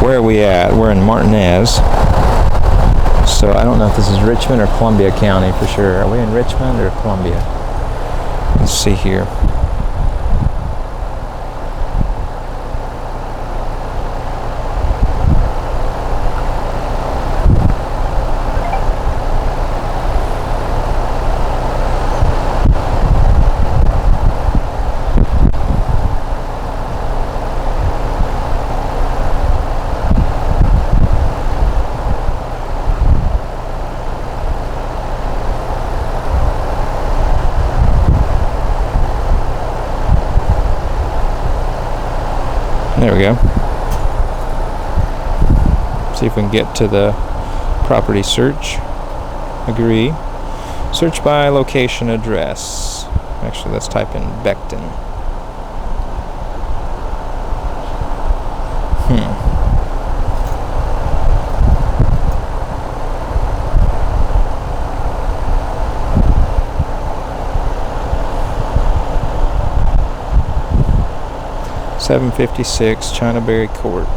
Where are we at? We're in Martinez. So I don't know if this is Richmond or Columbia County for sure. Are we in Richmond or Columbia? Let's see here. There we go. See if we can get to the property search. Agree. Search by location address. Actually, let's type in Beckton. 756 Chinaberry Court.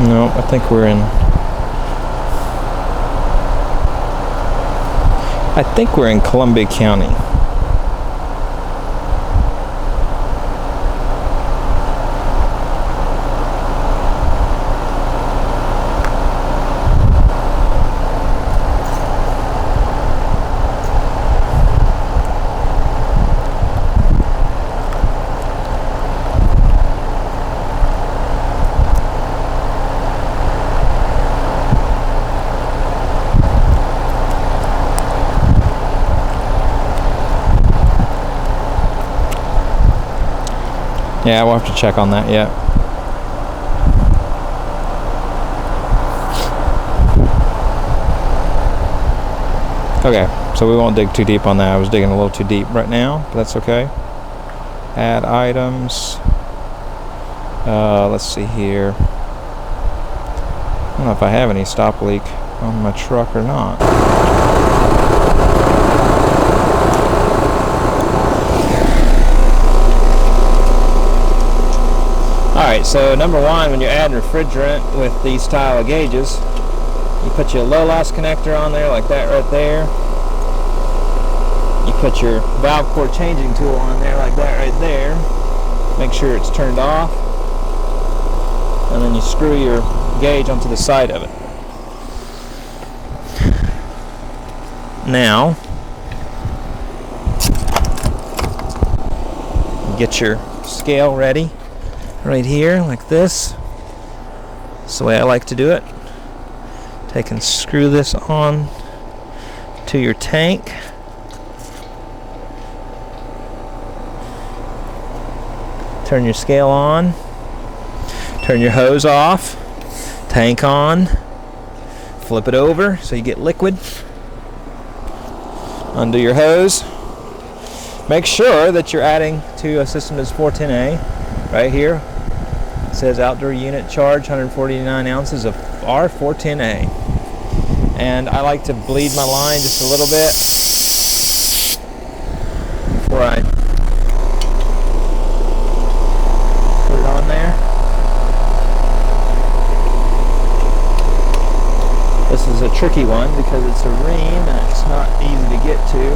No, I think we're in Columbia County. Yeah, we'll have to check on that yet. Okay, so we won't dig too deep on that. I was digging a little too deep right now, but that's okay. Add items. Let's see here. I don't know if I have any stop leak on my truck or not. Alright, so number one, when you're adding refrigerant with these style of gauges, you put your low loss connector on there like that right there. You put your valve core changing tool on there like that right there. Make sure it's turned off. And then you screw your gauge onto the side of it. Now, get your scale ready. Right here, like this. That's the way I like to do it. Take and screw this on to your tank. Turn your scale on. Turn your hose off. Tank on. Flip it over so you get liquid. Undo your hose. make sure that you're adding to a system that's 410A. Right here it says outdoor unit charge 149 ounces of R410A. And I like to bleed my line just a little bit before I put it on there. This is a tricky one because it's a ream and it's not easy to get to.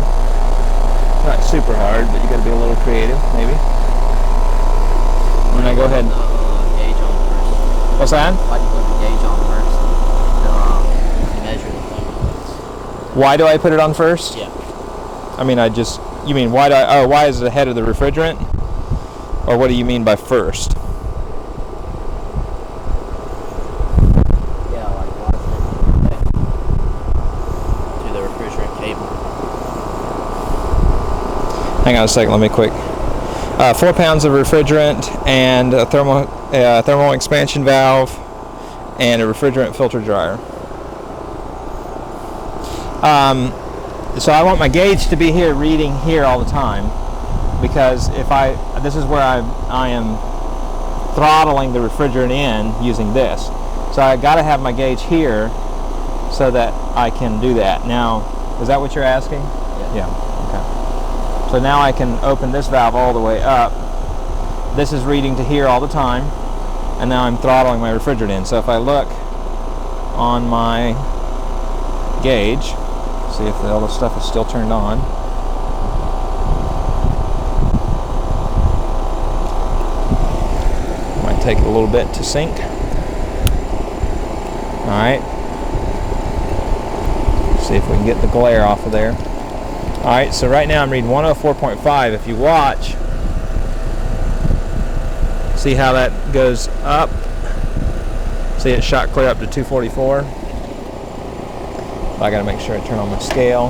Not super hard, but you got to be a little creative, maybe. When I go ahead. Gauge on first. What's that? Why do you put the gauge on first? To measure the fluid. Why do I put it on first? Yeah. I mean, you mean why why is it ahead of the refrigerant? Or what do you mean by first? Yeah, like why is it to the refrigerant cable? Hang on a second, let me quick. 4 pounds of refrigerant and a thermal expansion valve and a refrigerant filter dryer. So I want my gauge to be here, reading here all the time, because this is where I am throttling the refrigerant in using this. So I got to have my gauge here so that I can do that. Now, is that what you're asking? Yeah. Okay. So now I can open this valve all the way up. This is reading to here all the time, and now I'm throttling my refrigerant in. So if I look on my gauge, see if all the stuff is still turned on. Might take it a little bit to sync. Alright. See if we can get the glare off of there. Alright, so right now I'm reading 104.5. If you watch, see how that goes up? See it shot clear up to 244. I gotta make sure I turn on my scale.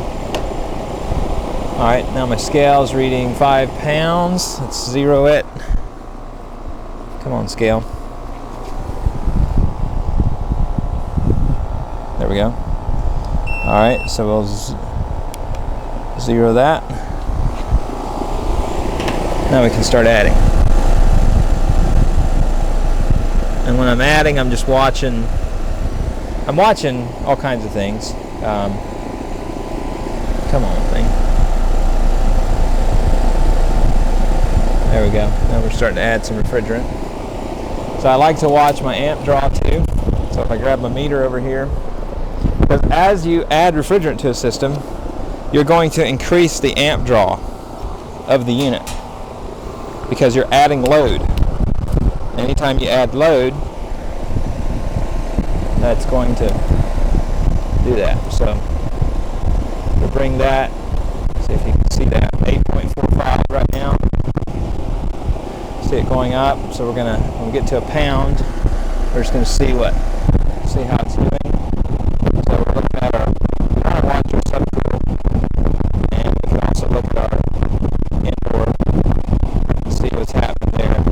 Alright, now my scale is reading 5 pounds. Let's zero it. Come on, scale. There we go. Alright, so we'll zero that. Now we can start adding. And when I'm adding, I'm just watching. I'm watching all kinds of things. Come on, thing. There we go. Now we're starting to add some refrigerant. So I like to watch my amp draw too. So if I grab my meter over here, because as you add refrigerant to a system, you're going to increase the amp draw of the unit because you're adding load. Anytime you add load, that's going to do that. So we'll bring that, see if you can see that, 8.45 right now. See it going up. So we're gonna, when we get to a pound, we're just gonna see how it's doing. So we're looking at our, we want to watch our subcool, and we can also look at our indoor and see what's happening there.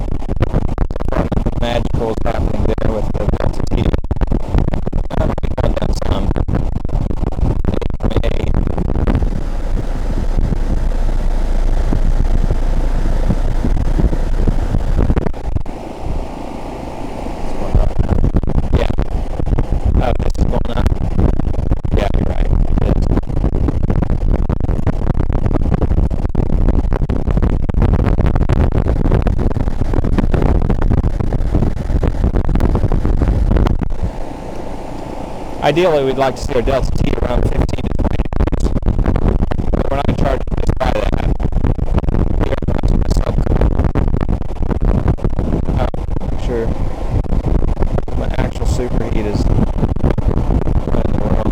Something magical is happening there with the delta T. We're going down some. 8.8. This is going up. Yeah, you're right. It is. Ideally, we'd like to see our delta T around 15 to 20 amps. But we're not charging just by that. We are going to the subcool. Make sure my actual superheat is. What in the world?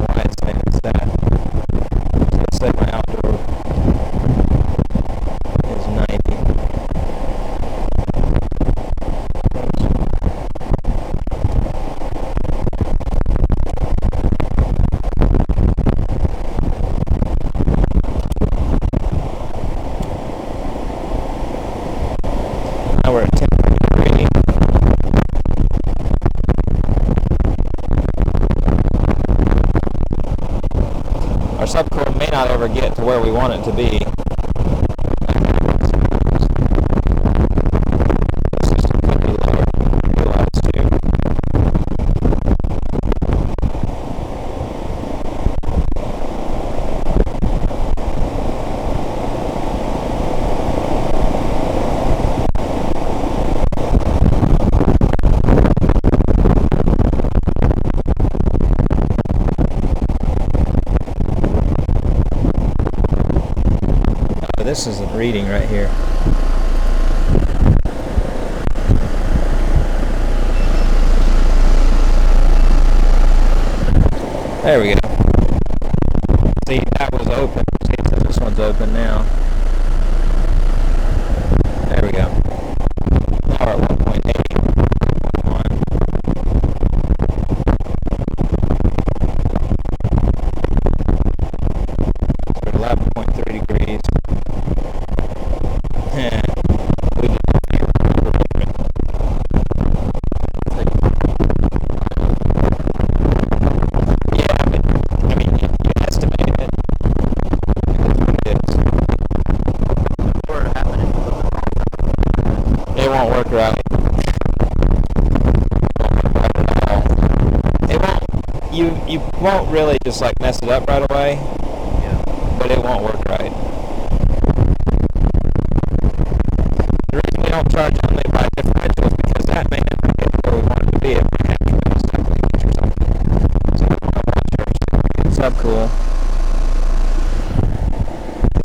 Why it's saying it's that. So let's say my outdoor is 90. where we want it to be. The system could be lower, realized too. This isn't reading right here. There we go. See, that was open. See, so this one's open now. There we go. Now we're at 1.8. We're at 11.3 degrees. It won't work right. It won't. You won't really just like mess it up right away. Yeah. But it won't work right. The reason we don't charge only by differential is because that may not get where we want it to be if we have tremendous type leakage or something. So we want to charge subcool.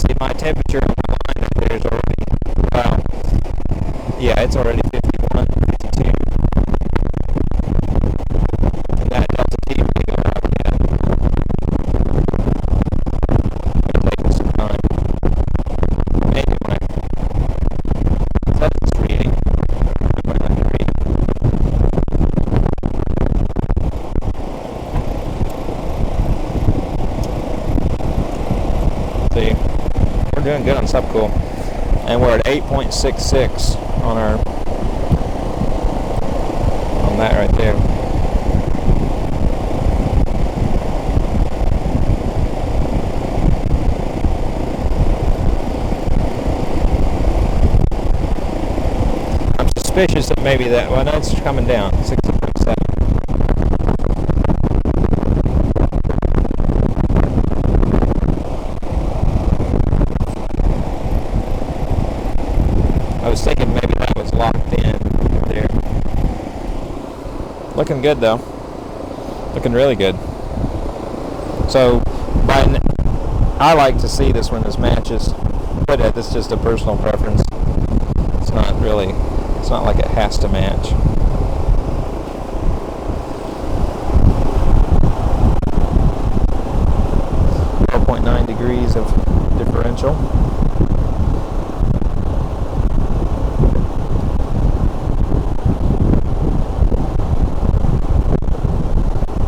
See, my temperature on the line up there is already, well, yeah, it's already 51, 52. And that delta T may go up yet. It'll take me some time. Anyway, so that's this reading. I'm going to have to read. See, we're doing good on subcool. And we're at 8.66 on that right there. I'm suspicious that maybe that, well, no, it's coming down, 60.7. I was thinking maybe that was locked in there. Looking good though. Looking really good. So, I like to see this when this matches, but it's just a personal preference. It's not like it has to match. .9 degrees of differential.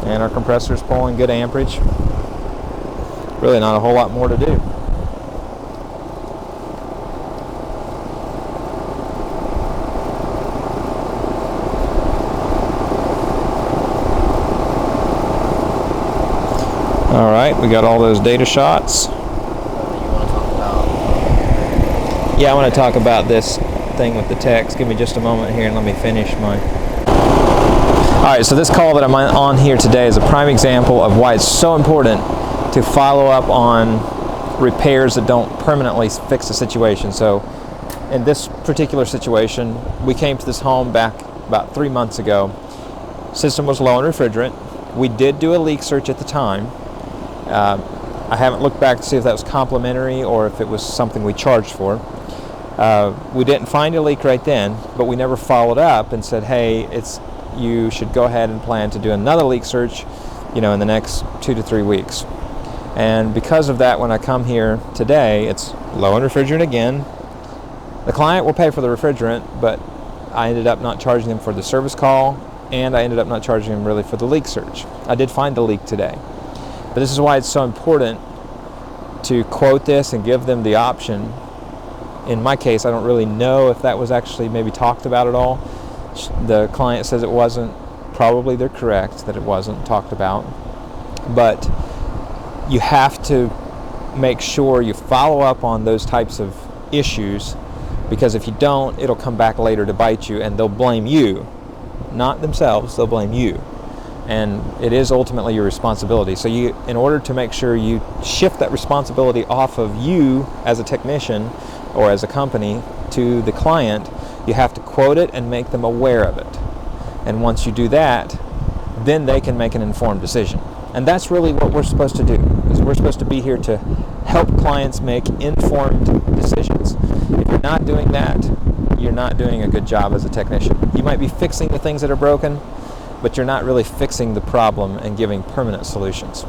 And our compressor's pulling good amperage. Really not a whole lot more to do. All right, we got all those data shots. Yeah, I want to talk about this thing with the text. Give me just a moment here and let me finish mine. Alright, so this call that I'm on here today is a prime example of why it's so important to follow up on repairs that don't permanently fix the situation. So in this particular situation, we came to this home back about 3 months ago. System was low on refrigerant. We did do a leak search at the time. I haven't looked back to see if that was complimentary or if it was something we charged for. We didn't find a leak right then, but we never followed up and said, hey, you should go ahead and plan to do another leak search, in the next 2 to 3 weeks. And because of that, when I come here today, it's low on refrigerant again. The client will pay for the refrigerant, but I ended up not charging them for the service call, and I ended up not charging them really for the leak search. I did find the leak today. But this is why it's so important to quote this and give them the option. In my case, I don't really know if that was actually maybe talked about at all. The client says it wasn't. Probably they're correct that it wasn't talked about. But you have to make sure you follow up on those types of issues, because if you don't, it'll come back later to bite you, and they'll blame you, not themselves, they'll blame you. And it is ultimately your responsibility. So you, in order to make sure you shift that responsibility off of you as a technician or as a company to the client, you have to quote it and make them aware of it. And once you do that, then they can make an informed decision. And that's really what we're supposed to do, is we're supposed to be here to help clients make informed decisions. If you're not doing that, you're not doing a good job as a technician. You might be fixing the things that are broken, but you're not really fixing the problem and giving permanent solutions.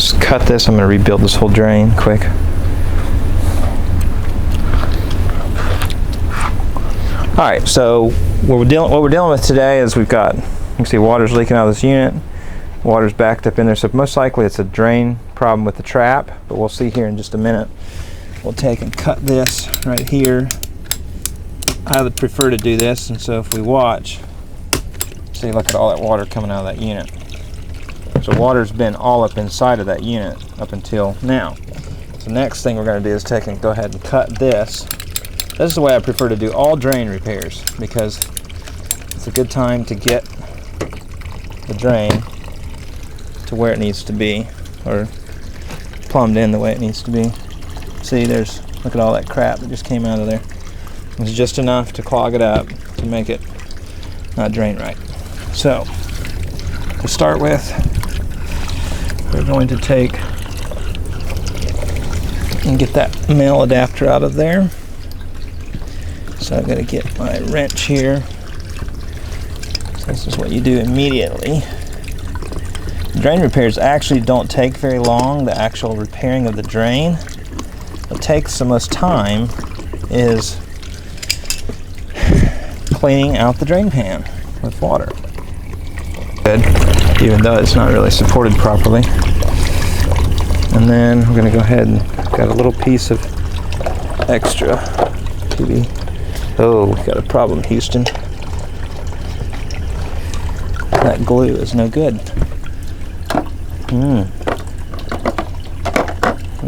Just cut this. I'm going to rebuild this whole drain quick. All right, so what we're dealing with today is we've got, you can see water's leaking out of this unit. Water's backed up in there, so most likely it's a drain problem with the trap, but we'll see here in just a minute. We'll take and cut this right here. I would prefer to do this, and so if we watch, see, look at all that water coming out of that unit. So water's been all up inside of that unit up until now. So next thing we're going to do is take and go ahead and cut this. This is the way I prefer to do all drain repairs, because it's a good time to get the drain to where it needs to be, or plumbed in the way it needs to be. See, look at all that crap that just came out of there. It's just enough to clog it up to make it not drain right. So, to start with, we're going to take and get that male adapter out of there. So I've got to get my wrench here. So this is what you do immediately. Drain repairs actually don't take very long. The actual repairing of the drain, what takes the most time is cleaning out the drain pan with water. Good, even though it's not really supported properly. And then we're going to go ahead and got a little piece of extra PV. Oh, we got a problem, Houston. That glue is no good. We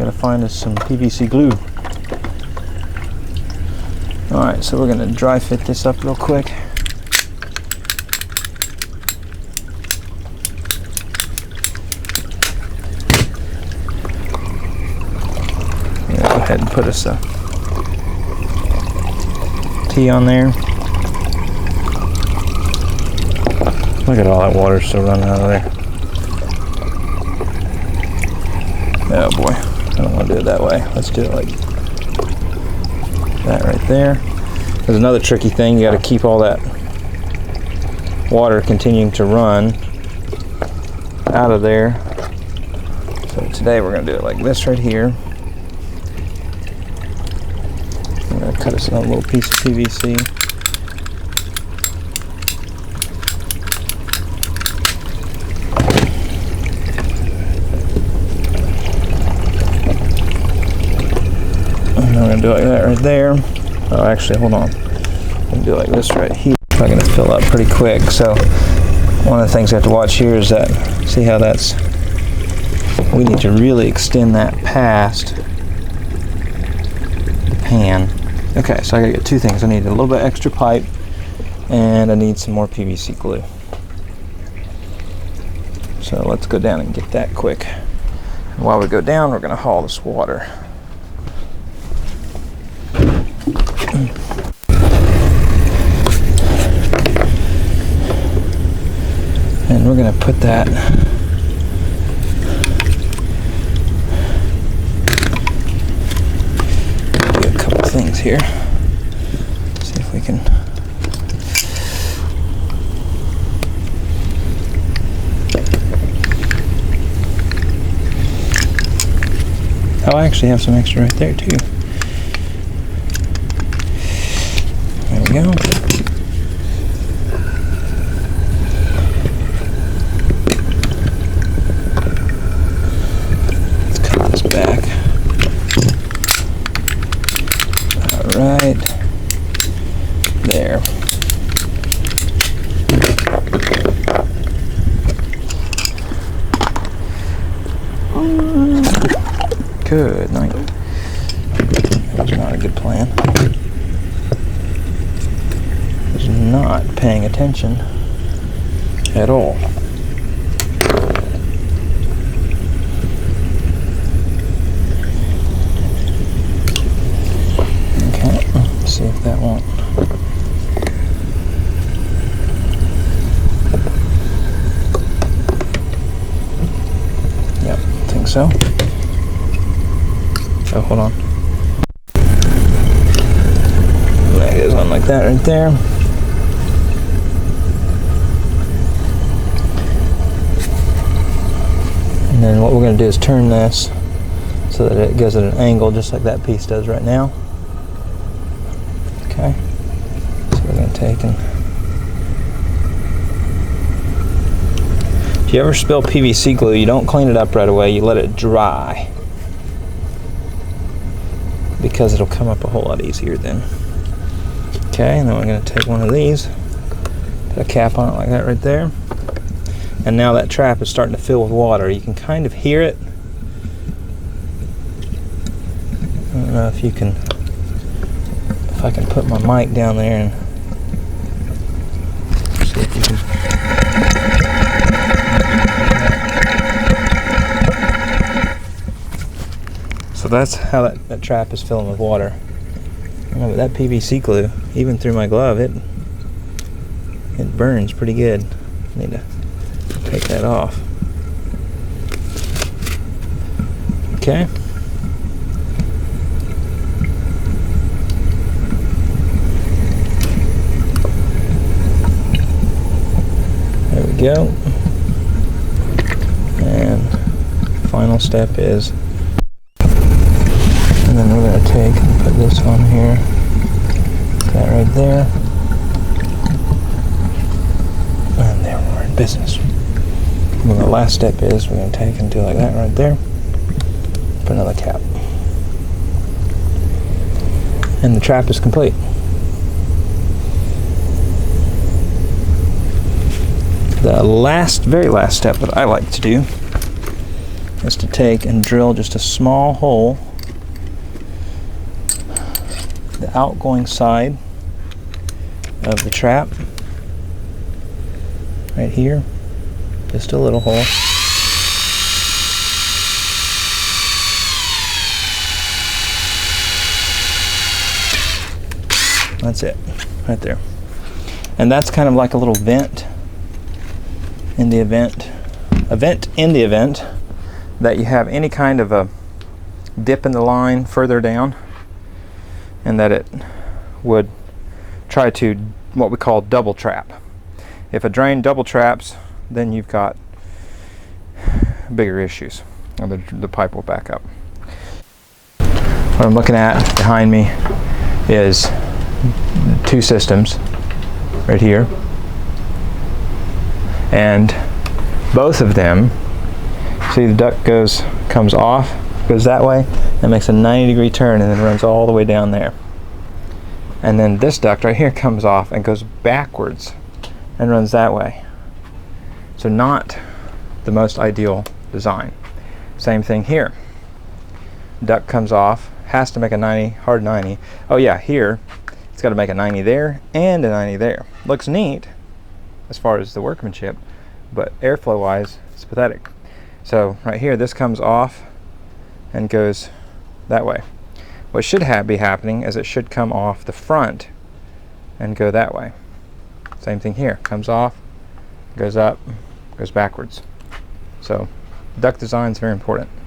gotta find us some PVC glue. Alright, so we're gonna dry fit this up real quick. Go ahead and put us a T on there. Look at all that water still running out of there. Oh boy, I don't want to do it that way. Let's do it like that right there. There's another tricky thing. You got to keep all that water continuing to run out of there. So today we're going to do it like this right here. I'm going to cut us another little piece of PVC. I'm going to do it like that right there. Oh, actually, hold on. I'm going to do it like this right here. I'm going to fill up pretty quick. So one of the things I have to watch here is that, see how that's, we need to really extend that past the pan. Okay, so I got to get two things. I need a little bit extra pipe, and I need some more PVC glue. So let's go down and get that quick. And while we go down, we're going to haul this water. And we're going to put that do a couple things here. See if we can oh, I actually have some extra right there too. There we go. Right there. Good night. That was not a good plan. I was not paying attention at all. See if that won't. Yep, I think so. Oh, hold on. That goes on like that right there. And then what we're going to do is turn this so that it goes at an angle just like that piece does right now. Okay, so we're going to take and... If you ever spill PVC glue, you don't clean it up right away, you let it dry, because it'll come up a whole lot easier then. Okay, and then we're going to take one of these, put a cap on it like that right there, and now that trap is starting to fill with water. You can kind of hear it. I don't know if you can, if I can put my mic down there and see if you can. So that's how that trap is filling with water. But that PVC glue, even through my glove, it burns pretty good. I need to take that off. Okay. There we go. And final step is, and then we're going to take and put this on here, that right there, and there we're in business. And then the last step is we're going to take and do like that right there, put another cap, and the trap is complete. The very last step that I like to do is to take and drill just a small hole, the outgoing side of the trap, right here, just a little hole. That's it, right there. And that's kind of like a little vent in the event that you have any kind of a dip in the line further down, and that it would try to what we call double trap. If a drain double traps, then you've got bigger issues, and the pipe will back up. What I'm looking at behind me is two systems right here, and both of them, see the duct comes off, goes that way, and makes a 90-degree turn and then runs all the way down there. And then this duct right here comes off and goes backwards and runs that way. So not the most ideal design. Same thing here. Duct comes off, has to make a 90, hard 90. Oh yeah, here it's got to make a 90 there and a 90 there. Looks neat as far as the workmanship, but airflow wise it's pathetic. So right here this comes off and goes that way. What should be happening is it should come off the front and go that way. Same thing here, comes off, goes up, goes backwards. So duct design is very important.